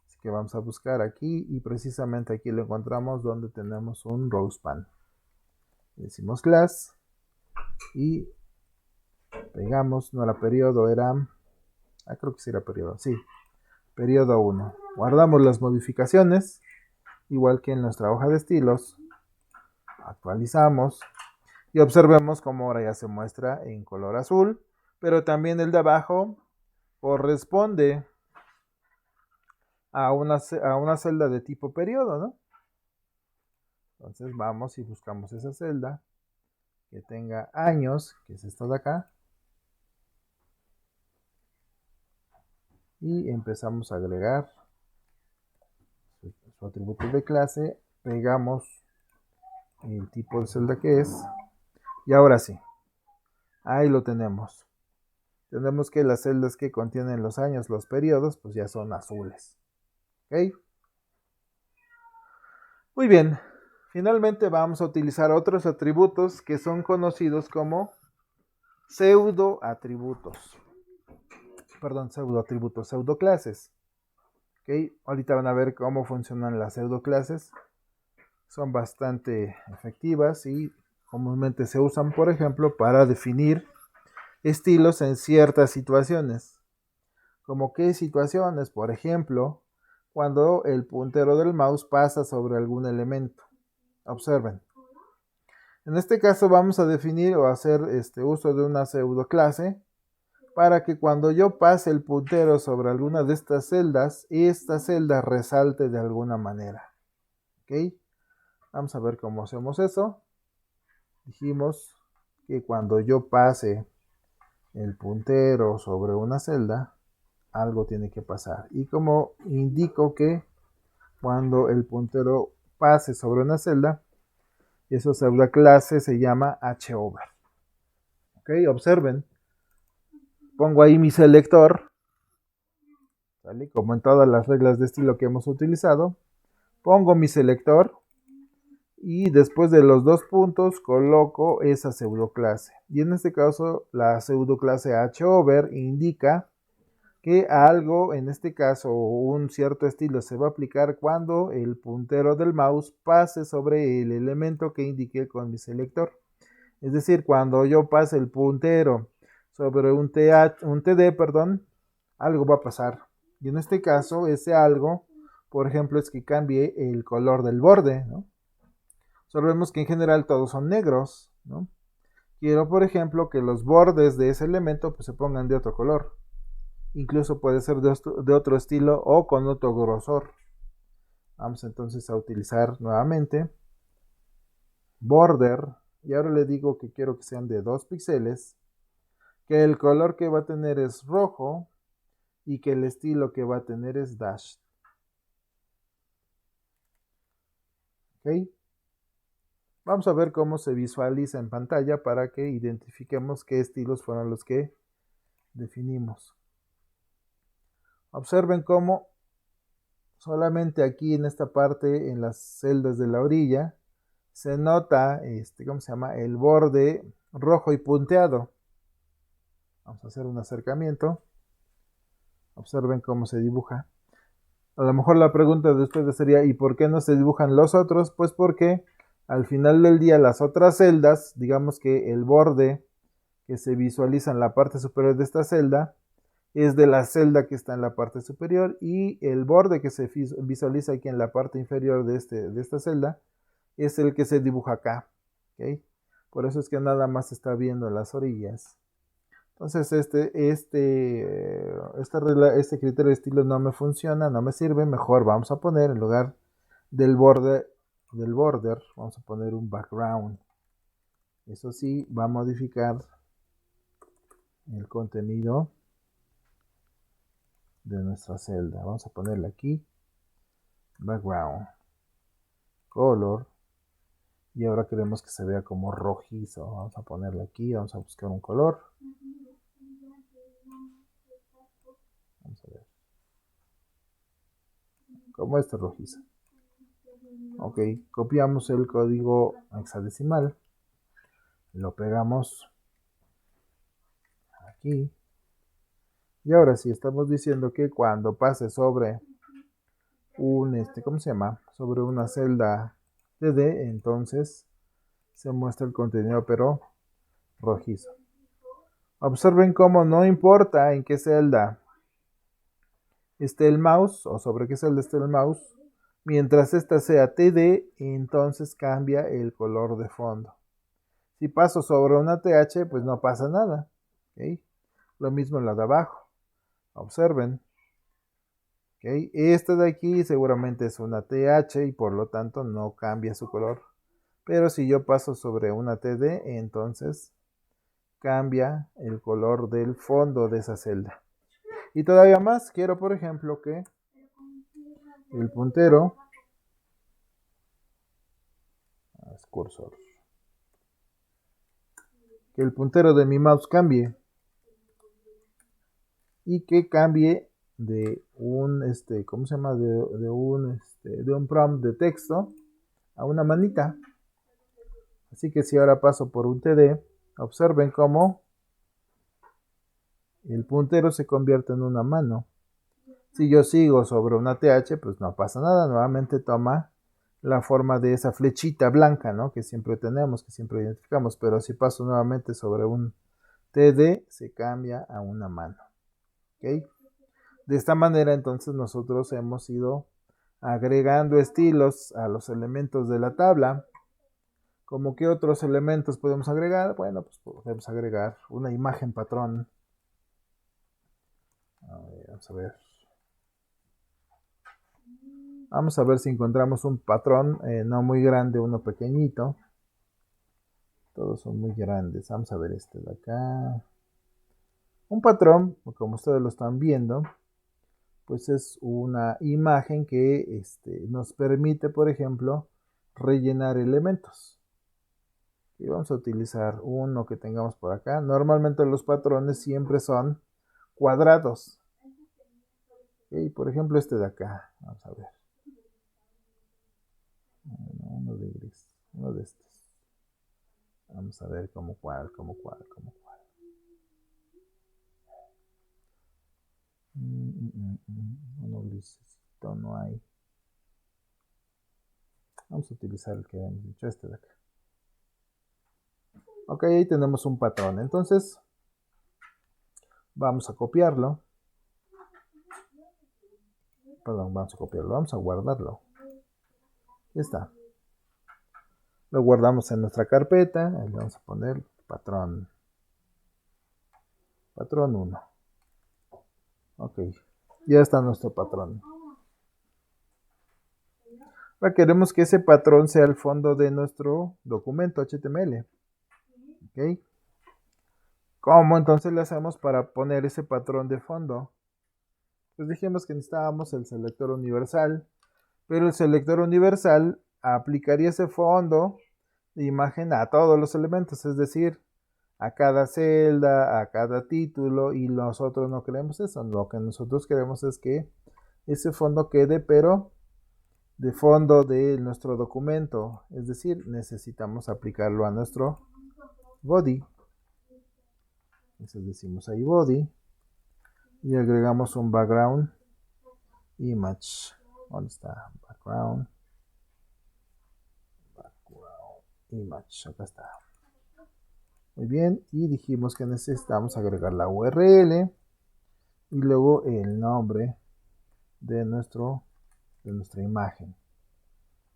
Así que vamos a buscar aquí y precisamente aquí lo encontramos donde tenemos un row span. Decimos class y pegamos, no era periodo, era, creo que sí era periodo, sí, periodo 1. Guardamos las modificaciones, igual que en nuestra hoja de estilos, actualizamos y observemos cómo ahora ya se muestra en color azul, pero también el de abajo corresponde a una celda de tipo periodo, ¿no? Entonces vamos y buscamos esa celda que tenga años, que es esta de acá, y empezamos a agregar su atributo de clase, pegamos el tipo de celda que es, y ahora sí, ahí lo tenemos. Tenemos que las celdas que contienen los años, los periodos, pues ya son azules. ¿Ok? Muy bien. Finalmente vamos a utilizar otros atributos que son conocidos como pseudoatributos. Perdón, pseudoatributos, pseudoclases. ¿Ok? Ahorita van a ver cómo funcionan las pseudoclases. Son bastante efectivas y comúnmente se usan, por ejemplo, para definir estilos en ciertas situaciones. ¿Como qué situaciones? Por ejemplo, cuando el puntero del mouse pasa sobre algún elemento. Observen. En este caso vamos a definir o hacer uso de una pseudoclase para que cuando yo pase el puntero sobre alguna de estas celdas, esta celda resalte de alguna manera. ¿Ok? Vamos a ver cómo hacemos eso. Dijimos que cuando yo pase el puntero sobre una celda, algo tiene que pasar. Y como indico que cuando el puntero pase sobre una celda, esa pseudoclase se llama hover. Ok, observen. Pongo ahí mi selector, ¿vale? Como en todas las reglas de estilo que hemos utilizado. Pongo mi selector y después de los dos puntos coloco esa pseudoclase. Y en este caso la pseudoclase hover indica que algo, en este caso un cierto estilo, se va a aplicar cuando el puntero del mouse pase sobre el elemento que indiqué con mi selector. Es decir, cuando yo pase el puntero sobre un TD, perdón, algo va a pasar. Y en este caso, ese algo, por ejemplo, es que cambie el color del borde, ¿no? Observemos que en general todos son negros, ¿no? Quiero, por ejemplo, que los bordes de ese elemento pues, se pongan de otro color. Incluso puede ser de otro estilo o con otro grosor. Vamos entonces a utilizar nuevamente border. Y ahora le digo que quiero que sean de 2 píxeles. Que el color que va a tener es rojo. Y que el estilo que va a tener es dash. ¿Ok? Vamos a ver cómo se visualiza en pantalla para que identifiquemos qué estilos fueron los que definimos. Observen cómo solamente aquí en esta parte, en las celdas de la orilla, se nota, ¿cómo se llama? El borde rojo y punteado. Vamos a hacer un acercamiento. Observen cómo se dibuja. A lo mejor la pregunta de ustedes sería, ¿y por qué no se dibujan los otros? Pues porque al final del día las otras celdas, digamos que el borde que se visualiza en la parte superior de esta celda es de la celda que está en la parte superior y el borde que se visualiza aquí en la parte inferior de esta celda es el que se dibuja acá. ¿Okay? Por eso es que nada más se está viendo en las orillas. Entonces este criterio de estilo no me funciona, no me sirve. Mejor vamos a poner en lugar del border, vamos a poner un background. Eso sí, va a modificar el contenido de nuestra celda. Vamos a ponerle aquí background, color, y ahora queremos que se vea como rojizo. Vamos a ponerle aquí, vamos a buscar un color. Vamos a ver. Como este rojizo. Ok, copiamos el código hexadecimal, lo pegamos aquí. Y ahora sí, estamos diciendo que cuando pase sobre ¿cómo se llama? Sobre una celda TD, entonces se muestra el contenido, pero rojizo. Observen cómo no importa en qué celda esté el mouse o sobre qué celda esté el mouse, mientras esta sea TD, entonces cambia el color de fondo. Si paso sobre una TH, pues no pasa nada. ¿Okay? Lo mismo en la de abajo. Observen. ¿Okay? Esta de aquí seguramente es una TH y por lo tanto no cambia su color. Pero si yo paso sobre una TD, entonces cambia el color del fondo de esa celda. Y todavía más, quiero por ejemplo que el puntero, cursor, que el puntero de mi mouse cambie y que cambie de un ¿cómo se llama? De un prompt de texto a una manita. Así que si ahora paso por un TD, observen cómo el puntero se convierte en una mano. Si yo sigo sobre una TH, pues no pasa nada, nuevamente toma la forma de esa flechita blanca, ¿no? Que siempre tenemos, que siempre identificamos, pero si paso nuevamente sobre un TD, se cambia a una mano. ¿Ok? De esta manera entonces nosotros hemos ido agregando estilos a los elementos de la tabla. ¿Cómo qué otros elementos podemos agregar? Bueno, pues podemos agregar una imagen patrón. Vamos a ver. Vamos a ver si encontramos un patrón, no muy grande, uno pequeñito. Todos son muy grandes. Vamos a ver este de acá. Un patrón, como ustedes lo están viendo, pues es una imagen que nos permite, por ejemplo, rellenar elementos. Y vamos a utilizar uno que tengamos por acá. Normalmente los patrones siempre son cuadrados. Y por ejemplo este de acá. Vamos a ver. Uno de gris. Uno de estos. Vamos a ver como cuál. Uno grisito no hay. Vamos a utilizar el que hemos dicho, este de acá. Ok, ahí tenemos un patrón. Entonces, vamos a copiarlo. Perdón, vamos a copiarlo. Vamos a guardarlo. Ya está. Lo guardamos en nuestra carpeta. Ahí le vamos a poner patrón. Patrón 1. Ok. Ya está nuestro patrón. Ahora queremos que ese patrón sea el fondo de nuestro documento HTML. Ok. ¿Cómo entonces le hacemos para poner ese patrón de fondo? Pues dijimos que necesitábamos el selector universal, pero el selector universal aplicaría ese fondo de imagen a todos los elementos, es decir, a cada celda, a cada título, y nosotros no queremos eso. Lo que nosotros queremos es que ese fondo quede, pero de fondo de nuestro documento, es decir, necesitamos aplicarlo a nuestro body. Entonces decimos ahí body y agregamos un background image. ¿Dónde está? Background image, acá está. Muy bien, y dijimos que necesitamos agregar la URL y luego el nombre de nuestra imagen.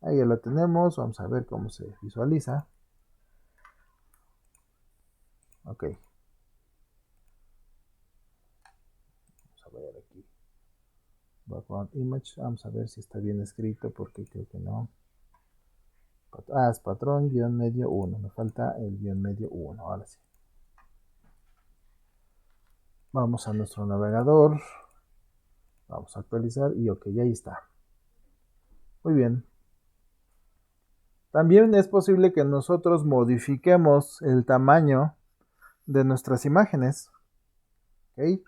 Ahí ya la tenemos, vamos a ver cómo se visualiza. Ok. Vamos a ver aquí. Background image, vamos a ver si está bien escrito porque creo que no. Es patrón guión medio 1, me falta el guión medio 1, ahora sí. Vamos a nuestro navegador, vamos a actualizar y ok, ahí está. Muy bien. También es posible que nosotros modifiquemos el tamaño de nuestras imágenes. ¿Ok?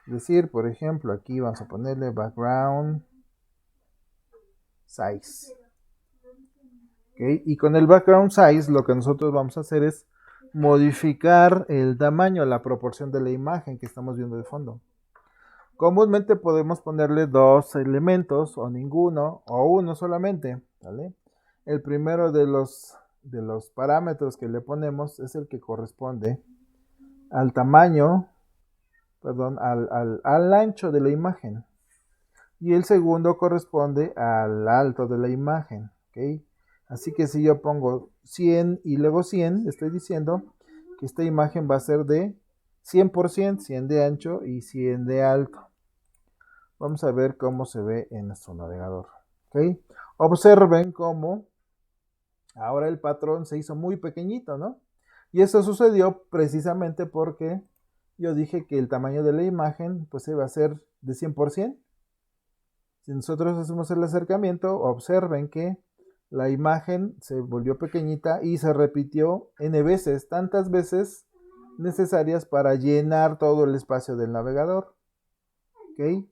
Es decir, por ejemplo, aquí vamos a ponerle background size. ¿Ok? Y con el background size lo que nosotros vamos a hacer es modificar el tamaño, la proporción de la imagen que estamos viendo de fondo. Comúnmente podemos ponerle dos elementos o ninguno o uno solamente, ¿vale? El primero de los parámetros que le ponemos es el que corresponde al tamaño, perdón, al ancho de la imagen. Y el segundo corresponde al alto de la imagen, ¿ok? Así que si yo pongo 100 y luego 100, estoy diciendo que esta imagen va a ser de 100%, 100 de ancho y 100 de alto. Vamos a ver cómo se ve en nuestro navegador. ¿Ok? Observen cómo ahora el patrón se hizo muy pequeñito, ¿no? Y eso sucedió precisamente porque yo dije que el tamaño de la imagen pues iba a ser de 100%. Si nosotros hacemos el acercamiento, observen que la imagen se volvió pequeñita y se repitió n veces, tantas veces necesarias para llenar todo el espacio del navegador. ¿Ok?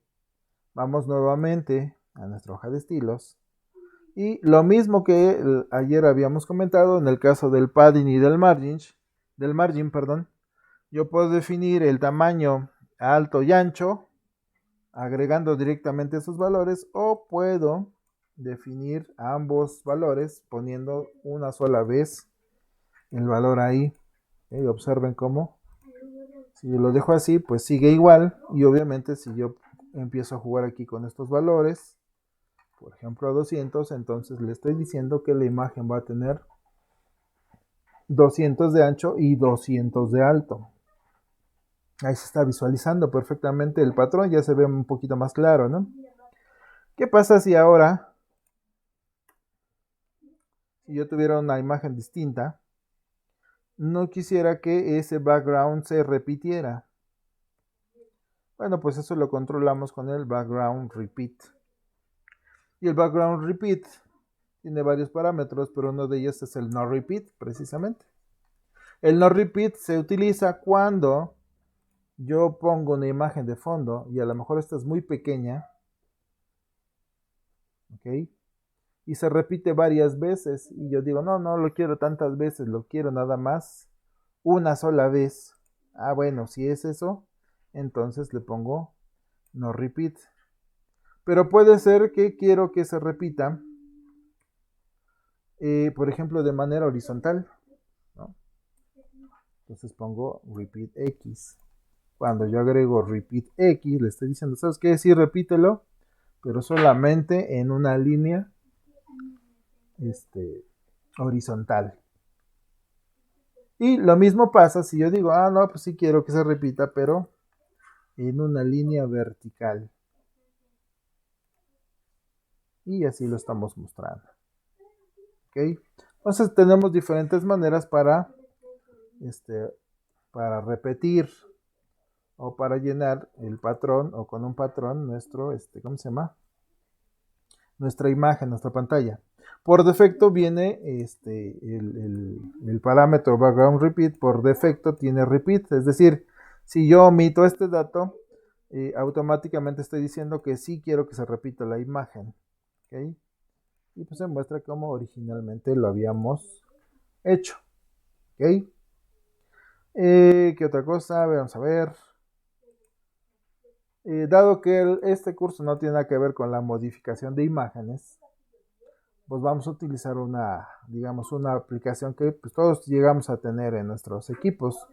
Vamos nuevamente a nuestra hoja de estilos. Y lo mismo que ayer habíamos comentado en el caso del padding y del margin, perdón, yo puedo definir el tamaño alto y ancho agregando directamente esos valores o puedo definir ambos valores poniendo una sola vez el valor ahí. ¿Okay? Observen cómo si yo lo dejo así pues sigue igual y obviamente si yo empiezo a jugar aquí con estos valores, por ejemplo a 200, entonces le estoy diciendo que la imagen va a tener 200 de ancho y 200 de alto. Ahí se está visualizando perfectamente el patrón, ya se ve un poquito más claro, ¿no? ¿Qué pasa si ahora, si yo tuviera una imagen distinta, no quisiera que ese background se repitiera? Bueno, pues eso lo controlamos con el background repeat. Y el background repeat tiene varios parámetros, pero uno de ellos es el no repeat, precisamente. El no repeat se utiliza cuando yo pongo una imagen de fondo y a lo mejor esta es muy pequeña, ¿ok? Y se repite varias veces y yo digo, no lo quiero tantas veces, lo quiero nada más una sola vez. Bueno, si es eso, entonces le pongo no repeat. Pero puede ser que quiero que se repita, por ejemplo, de manera horizontal, ¿no? Entonces pongo repeat X. Cuando yo agrego repeat X, le estoy diciendo, ¿sabes qué? Sí, repítelo, pero solamente en una línea horizontal. Y lo mismo pasa si yo digo, no, pues sí quiero que se repita, pero en una línea vertical. Y así lo estamos mostrando. ¿Ok? Entonces tenemos diferentes maneras para repetir o para llenar el patrón o con un patrón nuestro, ¿cómo se llama? nuestra imagen, nuestra pantalla. Por defecto viene el parámetro background repeat, por defecto tiene repeat, es decir, si yo omito este dato, automáticamente estoy diciendo que sí quiero que se repita la imagen. ¿Okay? Y pues se muestra como originalmente lo habíamos hecho. ¿Okay? ¿Qué otra cosa? Vamos a ver. Dado que este curso no tiene nada que ver con la modificación de imágenes, pues vamos a utilizar digamos, una aplicación que pues, todos llegamos a tener en nuestros equipos,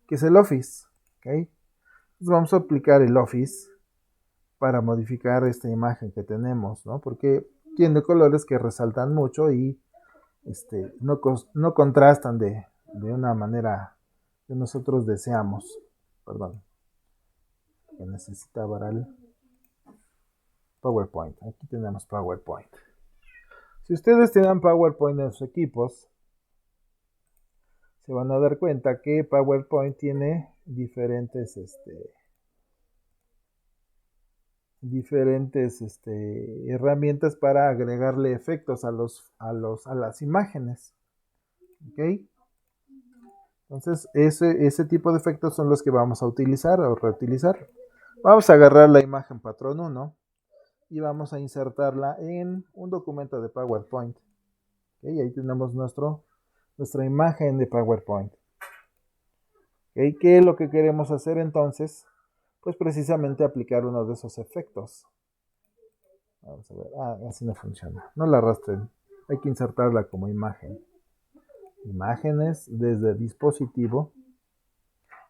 que es el Office. ¿Okay? Entonces vamos a aplicar el Office para modificar esta imagen que tenemos, ¿no? Porque tiene colores que resaltan mucho y no contrastan de una manera que nosotros deseamos. Perdón, que necesitaba el PowerPoint. Aquí tenemos PowerPoint. Si ustedes tienen PowerPoint en sus equipos, se van a dar cuenta que PowerPoint tiene diferentes herramientas para agregarle efectos a las imágenes. ¿Ok? Entonces, ese tipo de efectos son los que vamos a utilizar o reutilizar. Vamos a agarrar la imagen patrón 1 y vamos a insertarla en un documento de PowerPoint. ¿Okay? Ahí tenemos nuestra imagen de PowerPoint. ¿Okay? ¿Qué es lo que queremos hacer entonces? Pues precisamente aplicar uno de esos efectos. Vamos a ver. Así no funciona. No la arrastren. Hay que insertarla como imagen. Imágenes desde dispositivo.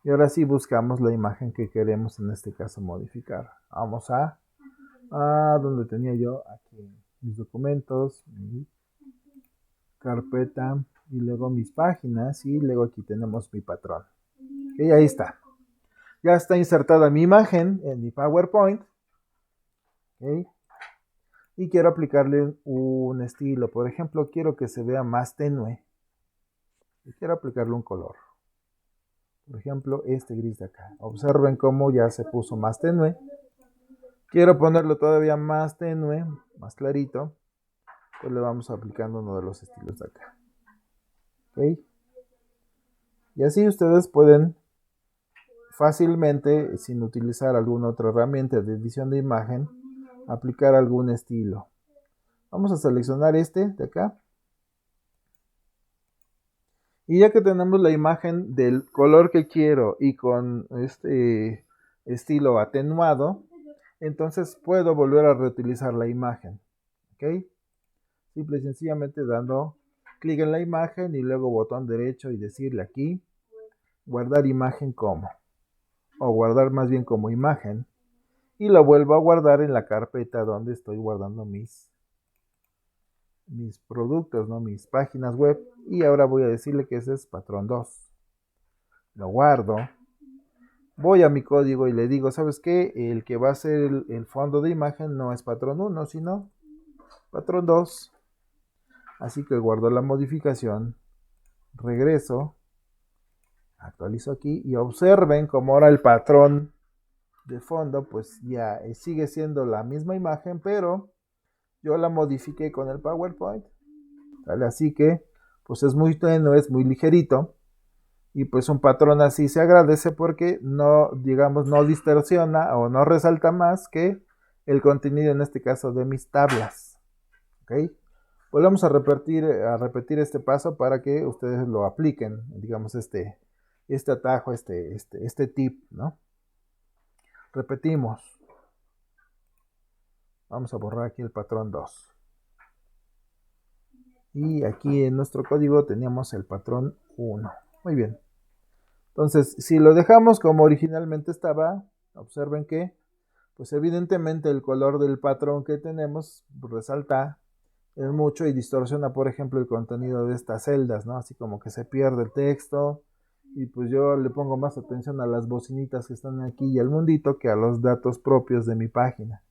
Y ahora sí buscamos la imagen que queremos en este caso modificar. Vamos a donde tenía yo aquí mis documentos, mi carpeta y luego mis páginas y luego aquí tenemos mi patrón. Y ahí está. Ya está insertada mi imagen en mi PowerPoint. ¿Okay? Y quiero aplicarle un estilo. Por ejemplo, quiero que se vea más tenue. Y quiero aplicarle un color. Por ejemplo, este gris de acá. Observen cómo ya se puso más tenue. Quiero ponerlo todavía más tenue, más clarito. Pues le vamos aplicando uno de los estilos de acá. ¿Ok? Y así ustedes pueden fácilmente, sin utilizar alguna otra herramienta de edición de imagen, aplicar algún estilo. Vamos a seleccionar este de acá. Y ya que tenemos la imagen del color que quiero y con este estilo atenuado, entonces puedo volver a reutilizar la imagen. ¿Ok? Simple y sencillamente dando clic en la imagen y luego botón derecho y decirle aquí, guardar imagen como, o guardar más bien como imagen, y la vuelvo a guardar en la carpeta donde estoy guardando mis productos, ¿no? Mis páginas web, y ahora voy a decirle que ese es patrón 2. Lo guardo, voy a mi código y le digo, ¿sabes qué? El que va a ser el fondo de imagen no es patrón 1, sino patrón 2. Así que guardo la modificación, regreso, actualizo aquí y observen como ahora el patrón de fondo pues ya sigue siendo la misma imagen, pero yo la modifiqué con el PowerPoint. ¿Vale? Así que pues es muy tenue, es muy ligerito y pues un patrón así se agradece porque no, digamos, no distorsiona o no resalta más que el contenido en este caso de mis tablas. ¿Ok? Volvemos a repetir este paso para que ustedes lo apliquen, digamos, este atajo, este tip, ¿no? Repetimos. Vamos a borrar aquí el patrón 2. Y aquí en nuestro código teníamos el patrón 1. Muy bien. Entonces, si lo dejamos como originalmente estaba, observen que, pues evidentemente el color del patrón que tenemos resalta mucho y distorsiona, por ejemplo, el contenido de estas celdas, ¿no? Así como que se pierde el texto y pues yo le pongo más atención a las bocinitas que están aquí y al mundito que a los datos propios de mi página.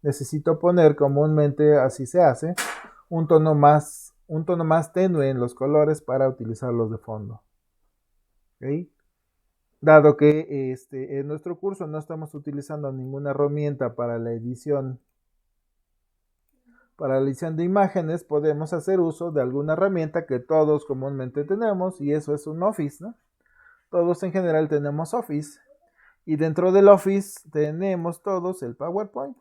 Necesito poner, comúnmente así se hace, un tono más tenue en los colores para utilizarlos de fondo. ¿Okay? Dado que en nuestro curso no estamos utilizando ninguna herramienta para la edición Para la edición de imágenes podemos hacer uso de alguna herramienta que todos comúnmente tenemos y eso es un Office, ¿no? Todos en general tenemos Office y dentro del Office tenemos todos el PowerPoint.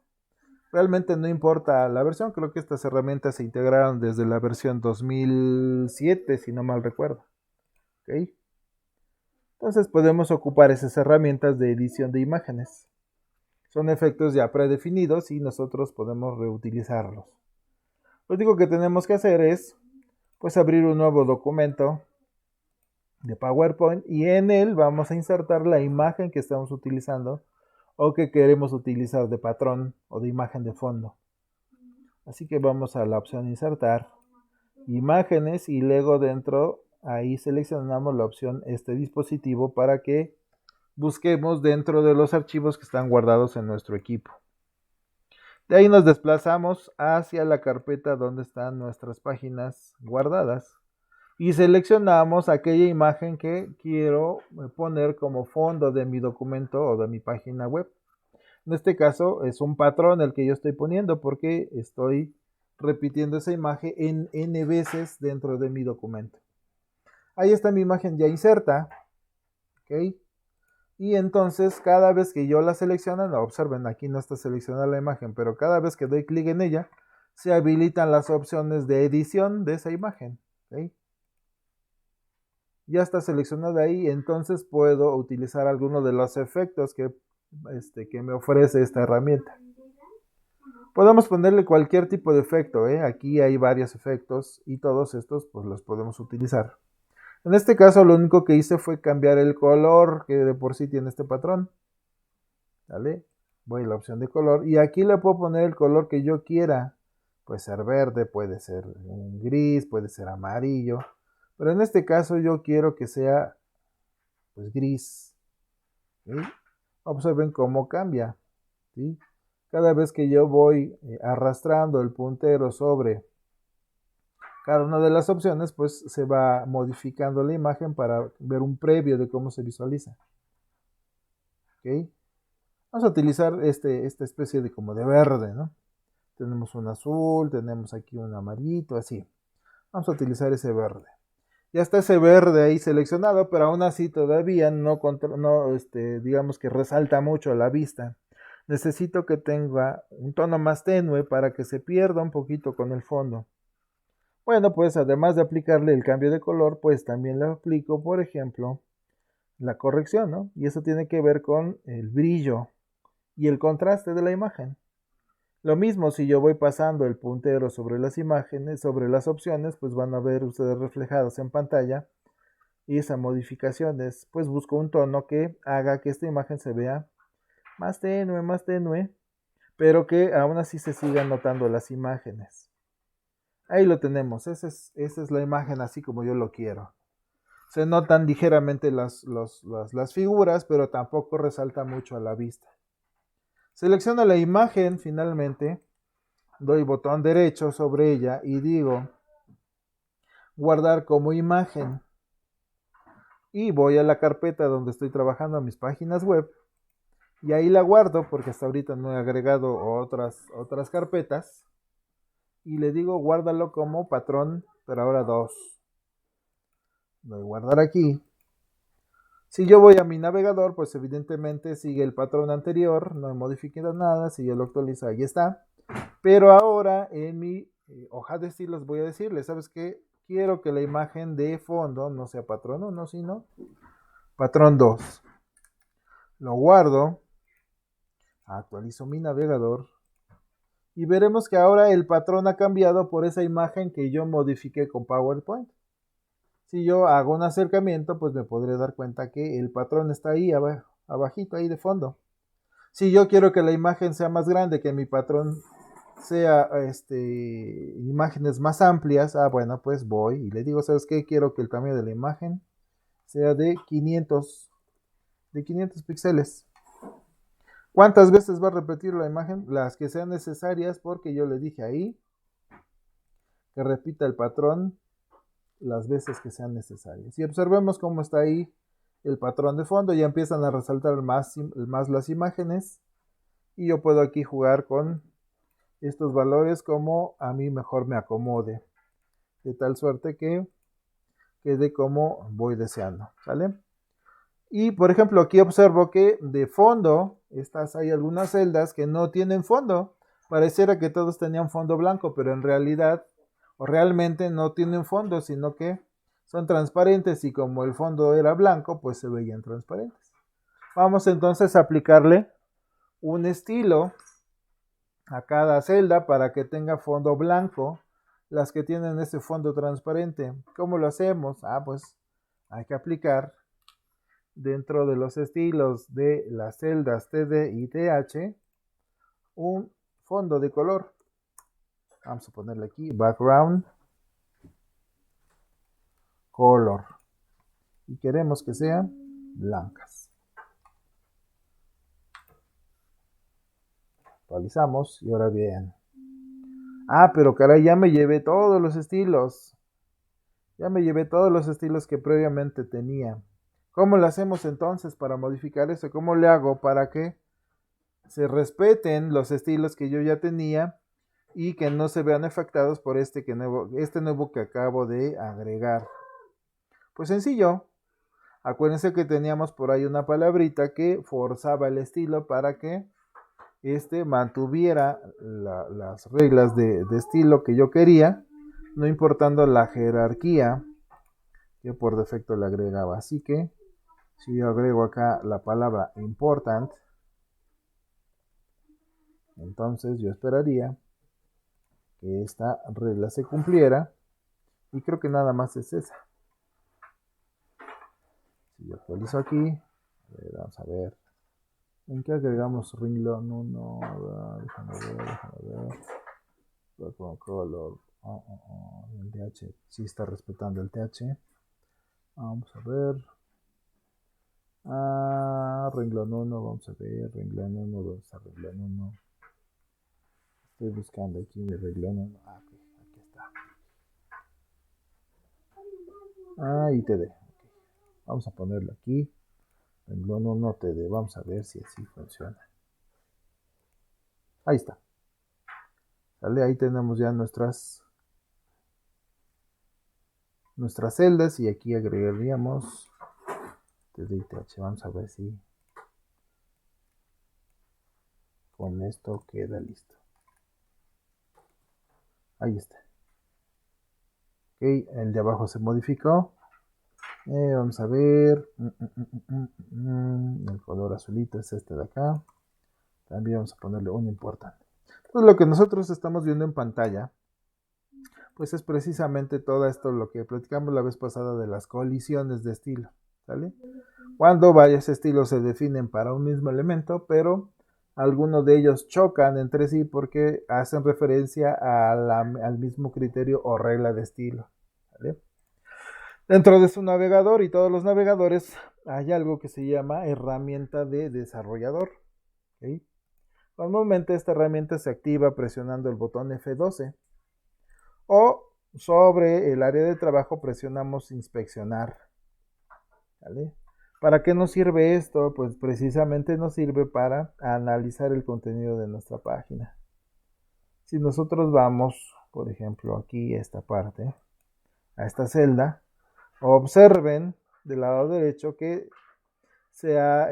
Realmente no importa la versión, creo que estas herramientas se integraron desde la versión 2007, si no mal recuerdo. ¿Okay? Entonces podemos ocupar esas herramientas de edición de imágenes. Son efectos ya predefinidos y nosotros podemos reutilizarlos. Lo único que tenemos que hacer es pues abrir un nuevo documento de PowerPoint y en él vamos a insertar la imagen que estamos utilizando o que queremos utilizar de patrón o de imagen de fondo. Así que vamos a la opción insertar imágenes y luego dentro ahí seleccionamos la opción este dispositivo para que busquemos dentro de los archivos que están guardados en nuestro equipo. De ahí nos desplazamos hacia la carpeta donde están nuestras páginas guardadas y seleccionamos aquella imagen que quiero poner como fondo de mi documento o de mi página web. En este caso es un patrón el que yo estoy poniendo porque estoy repitiendo esa imagen en n veces dentro de mi documento. Ahí está mi imagen ya inserta. ¿Ok? Y entonces cada vez que yo la selecciono, no, observen, aquí no está seleccionada la imagen, pero cada vez que doy clic en ella, se habilitan las opciones de edición de esa imagen. ¿Ok? Ya está seleccionada ahí, entonces puedo utilizar alguno de los efectos que me ofrece esta herramienta. Podemos ponerle cualquier tipo de efecto, aquí hay varios efectos y todos estos pues los podemos utilizar. En este caso lo único que hice fue cambiar el color que de por sí tiene este patrón. ¿Vale? Voy a la opción de color y aquí le puedo poner el color que yo quiera. Puede ser verde, puede ser un gris, puede ser amarillo. Pero en este caso yo quiero que sea pues gris. ¿Sí? Observen cómo cambia. ¿Sí? Cada vez que yo voy arrastrando el puntero sobre cada una de las opciones, pues se va modificando la imagen para ver un previo de cómo se visualiza. ¿Ok? Vamos a utilizar esta especie de como de verde, ¿no? Tenemos un azul, tenemos aquí un amarillito, así. Vamos a utilizar ese verde. Ya está ese verde ahí seleccionado, pero aún así todavía no digamos que resalta mucho a la vista. Necesito que tenga un tono más tenue para que se pierda un poquito con el fondo. Bueno, pues además de aplicarle el cambio de color, pues también le aplico, por ejemplo, la corrección, ¿no? Y eso tiene que ver con el brillo y el contraste de la imagen. Lo mismo si yo voy pasando el puntero sobre las imágenes, sobre las opciones, pues van a ver ustedes reflejadas en pantalla. Y esa modificación es, pues busco un tono que haga que esta imagen se vea más tenue, pero que aún así se sigan notando las imágenes. Ahí lo tenemos, esa es la imagen así como yo lo quiero. Se notan ligeramente las figuras, pero tampoco resalta mucho a la vista. Selecciono la imagen finalmente, doy botón derecho sobre ella y digo guardar como imagen. Y voy a la carpeta donde estoy trabajando mis páginas web y ahí la guardo porque hasta ahorita no he agregado otras carpetas y le digo guárdalo como patrón, pero ahora 2. Voy a guardar aquí. Si yo voy a mi navegador, pues evidentemente sigue el patrón anterior, no he modificado nada, si yo lo actualizo, ahí está. Pero ahora en mi hoja de estilos voy a decirle, ¿sabes qué? Quiero que la imagen de fondo no sea patrón 1, sino patrón 2. Lo guardo, actualizo mi navegador y veremos que ahora el patrón ha cambiado por esa imagen que yo modifiqué con PowerPoint. Si yo hago un acercamiento, pues me podré dar cuenta que el patrón está ahí abajito, ahí de fondo. Si yo quiero que la imagen sea más grande, que mi patrón sea imágenes más amplias, bueno, pues voy y le digo, ¿sabes qué? Quiero que el tamaño de la imagen sea de 500 píxeles. ¿Cuántas veces va a repetir la imagen? Las que sean necesarias, porque yo le dije ahí que repita el patrón las veces que sean necesarias. Y observemos cómo está ahí el patrón de fondo, ya empiezan a resaltar más las imágenes y yo puedo aquí jugar con estos valores como a mí mejor me acomode, de tal suerte que quede como voy deseando, ¿sale? Y por ejemplo, aquí observo que de fondo, hay algunas celdas que no tienen fondo. Pareciera que todos tenían fondo blanco, pero en realidad, o realmente no tienen fondo, sino que son transparentes y como el fondo era blanco, pues se veían transparentes. Vamos entonces a aplicarle un estilo a cada celda para que tenga fondo blanco, las que tienen ese fondo transparente. ¿Cómo lo hacemos? Pues hay que aplicar dentro de los estilos de las celdas TD y TH un fondo de color. Vamos a ponerle aquí background color y queremos que sean blancas. Actualizamos y ahora bien. Pero caray, ya me llevé todos los estilos. Ya me llevé todos los estilos que previamente tenía. ¿Cómo lo hacemos entonces para modificar eso? ¿Cómo le hago para que se respeten los estilos que yo ya tenía y que no se vean afectados por este nuevo que acabo de agregar? Pues sencillo. Acuérdense que teníamos por ahí una palabrita que forzaba el estilo para que mantuviera las reglas de estilo que yo quería, no importando la jerarquía que por defecto le agregaba. Así que si yo agrego acá la palabra important, entonces yo esperaría que esta regla se cumpliera y creo que nada más es esa. Si yo actualizo aquí, vamos a ver en qué agregamos renglón 1, déjame ver, background color, el TH sí está respetando el TH. Vamos a ver, renglón 1, vamos a ver, renglón 1, ¿dónde está renglón 1? Estoy buscando aquí mi renglón 1, okay, aquí está. Y TD, okay. Vamos a ponerlo aquí, renglón 1 TD, vamos a ver si así funciona. Ahí está. ¿Vale? Ahí tenemos ya nuestras celdas y aquí agregaríamos TD y TH. Vamos a ver si con esto queda listo. Ahí está. Ok, el de abajo se modificó. Vamos a ver. El color azulito es este de acá. También vamos a ponerle un importante. Entonces lo que nosotros estamos viendo en pantalla, pues es precisamente todo esto lo que platicamos la vez pasada de las colisiones de estilo. ¿Sale? Cuando varios estilos se definen para un mismo elemento, pero algunos de ellos chocan entre sí porque hacen referencia al mismo criterio o regla de estilo. ¿Vale? Dentro de su navegador y todos los navegadores hay algo que se llama herramienta de desarrollador. ¿Okay? Normalmente esta herramienta se activa presionando el botón F12 o sobre el área de trabajo presionamos inspeccionar. ¿Vale? ¿Para qué nos sirve esto? Pues precisamente nos sirve para analizar el contenido de nuestra página. Si nosotros vamos, por ejemplo, aquí a esta parte, a esta celda, observen del lado derecho que sea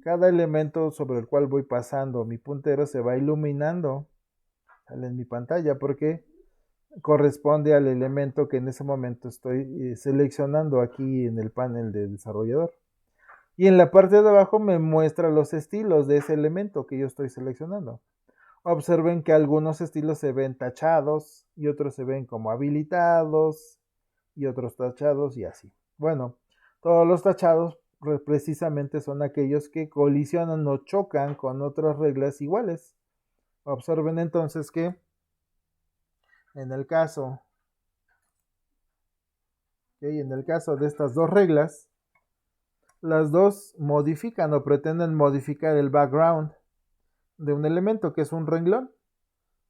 cada elemento sobre el cual voy pasando mi puntero se va iluminando en mi pantalla porque corresponde al elemento que en ese momento estoy seleccionando aquí en el panel de desarrollador. Y en la parte de abajo me muestra los estilos de ese elemento que yo estoy seleccionando. Observen que algunos estilos se ven tachados y otros se ven como habilitados y otros tachados y así. Bueno, todos los tachados precisamente son aquellos que colisionan o chocan con otras reglas iguales. Observen entonces que en el caso de estas dos reglas, las dos modifican o pretenden modificar el background de un elemento que es un renglón.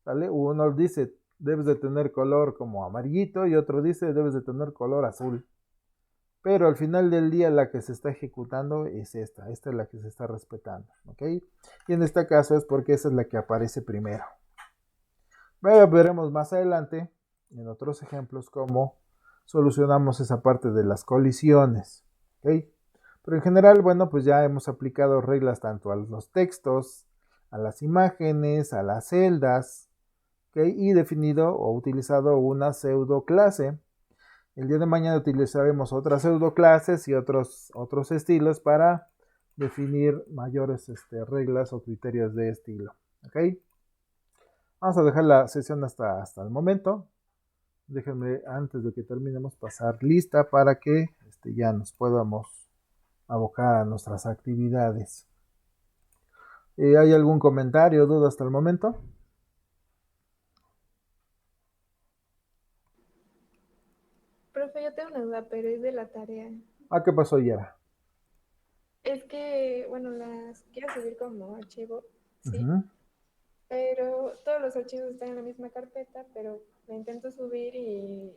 ¿Vale? Uno dice debes de tener color como amarillito y otro dice debes de tener color azul. Pero al final del día la que se está ejecutando es esta es la que se está respetando. ¿Ok? Y en este caso es porque esa es la que aparece primero. Pero veremos más adelante, en otros ejemplos, cómo solucionamos esa parte de las colisiones. ¿Ok? Pero en general, bueno, pues ya hemos aplicado reglas tanto a los textos, a las imágenes, a las celdas, ¿ok? Y definido o utilizado una pseudo clase. El día de mañana utilizaremos otras pseudo clases y otros estilos para definir mayores reglas o criterios de estilo. ¿Ok? Vamos a dejar la sesión hasta el momento. Déjenme, antes de que terminemos, pasar lista para que ya nos podamos abocar a nuestras actividades. ¿Hay algún comentario o duda hasta el momento? Profe, yo tengo una duda, pero es de la tarea. ¿Qué pasó, Yara? Es que, bueno, las quiero subir como archivo, sí, Ujú. pero todos los archivos están en la misma carpeta, pero la intento subir y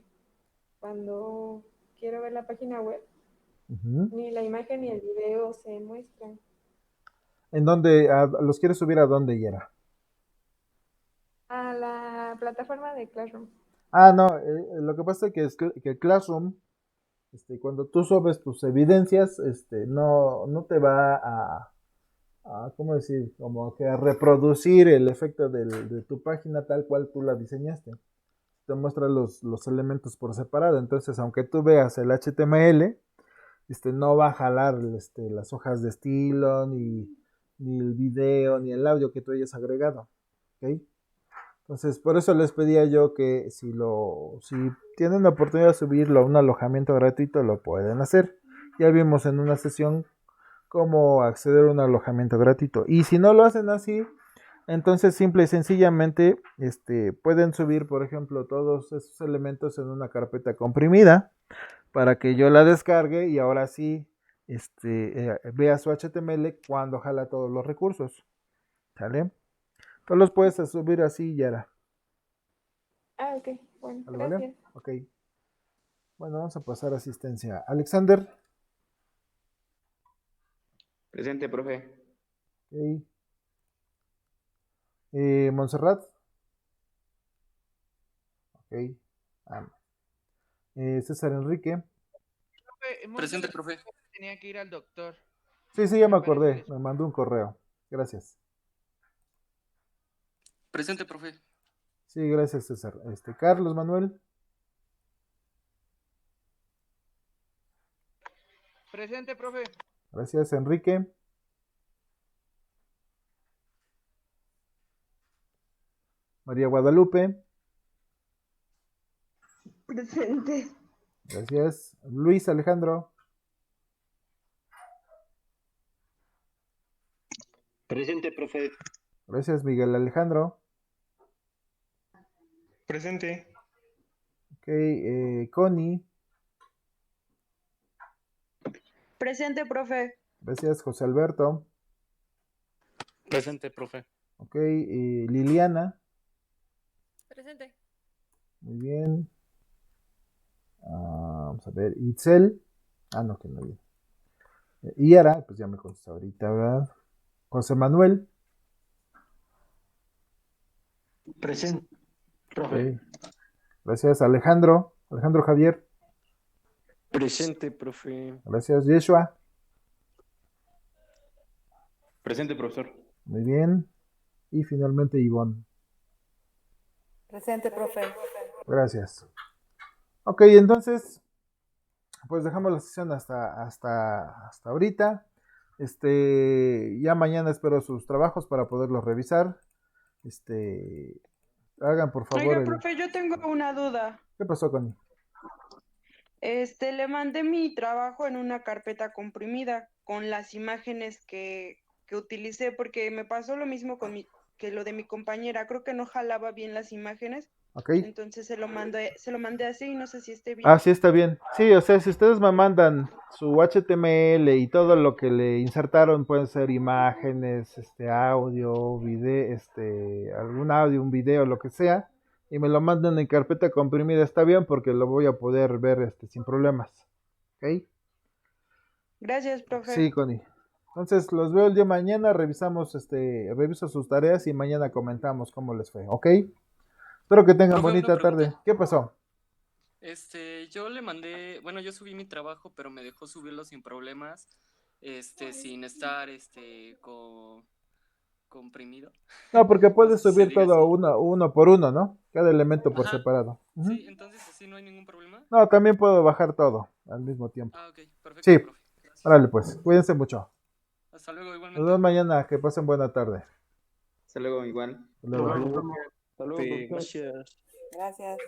cuando quiero ver la página web, Ujú. ni la imagen ni el video se muestran. ¿En dónde? ¿Los quieres subir a dónde, Yara? A la plataforma de Classroom. No, lo que pasa es que Classroom, cuando tú subes tus evidencias, no te va ¿cómo decir? Como que a reproducir el efecto de tu página tal cual tú la diseñaste. Te muestra los elementos por separado. Entonces, aunque tú veas el HTML, no va a jalar las hojas de estilo, ni el video, ni el audio que tú hayas agregado. ¿Ok? Entonces, por eso les pedía yo que si tienen la oportunidad de subirlo a un alojamiento gratuito, lo pueden hacer. Ya vimos en una sesión cómo acceder a un alojamiento gratuito. Y si no lo hacen así, entonces simple y sencillamente pueden subir, por ejemplo, todos esos elementos en una carpeta comprimida para que yo la descargue y ahora sí vea su HTML cuando jala todos los recursos. ¿Sale? Tú los puedes subir así, Yara. Ok, bueno, ¿Vale? gracias. Ok. Bueno, vamos a pasar a asistencia. Alexander. Presente, profe. Ok. Montserrat. Ok. Ah, César Enrique. Presente, profe. Tenía que ir al doctor. Sí, ya me Me parece acordé. que- Me mandó un correo. Gracias. Presente, profe. Sí, gracias, César. Carlos Manuel. Presente, profe. Gracias, Enrique. María Guadalupe. Presente. Gracias. Luis Alejandro. Presente, profe. Gracias, Miguel Alejandro. Presente. Ok, Connie. Presente, profe. Gracias, José Alberto. Presente, profe. Ok, Liliana. Presente. Muy bien. Vamos a ver. Itzel. No, que no viene. Iara, pues ya me contestó ahorita, ¿verdad? José Manuel. Presente, Ok. Gracias, Alejandro. Alejandro Javier. Presente, profe. Gracias, Yeshua. Presente, profesor. Muy bien. Y finalmente Ivonne. Presente, profe. Gracias. Ok, entonces, pues dejamos la sesión hasta ahorita. Ya mañana espero sus trabajos para poderlos revisar. Hagan por favor Oiga, profe, yo tengo una duda. ¿Qué pasó, Connie? Le mandé mi trabajo en una carpeta comprimida con las imágenes que utilicé porque me pasó lo mismo que lo de mi compañera. Creo que no jalaba bien las imágenes. Ok. Entonces se lo mandé así y no sé si esté bien. Sí, está bien. Sí, o sea, si ustedes me mandan su HTML y todo lo que le insertaron, pueden ser imágenes, audio, video, algún audio, un video, lo que sea, y me lo mandan en carpeta comprimida, está bien porque lo voy a poder ver sin problemas. ¿Ok? Gracias, Sí, profe. Connie. Entonces, los veo el día de mañana, reviso sus tareas y mañana comentamos cómo les fue, ¿ok? Espero que tengan Profe, bonita una pregunta. tarde. ¿Qué pasó? Yo le mandé, bueno, yo subí mi trabajo, pero me dejó subirlo sin problemas, sin estar, comprimido. No, porque No puedes sé si se subir diga todo así. uno por uno, ¿no? Cada elemento por Ajá. separado. Ujú. Sí, entonces así no hay ningún problema. No, también puedo bajar todo al mismo tiempo. Ah, ok, perfecto, Sí, profe. Gracias. órale pues, cuídense mucho. Hasta luego, Nos igualmente. vemos mañana, que pasen buena tarde. Hasta luego, igual. Hasta luego. Hasta luego, Profe, profe. gracias. Gracias.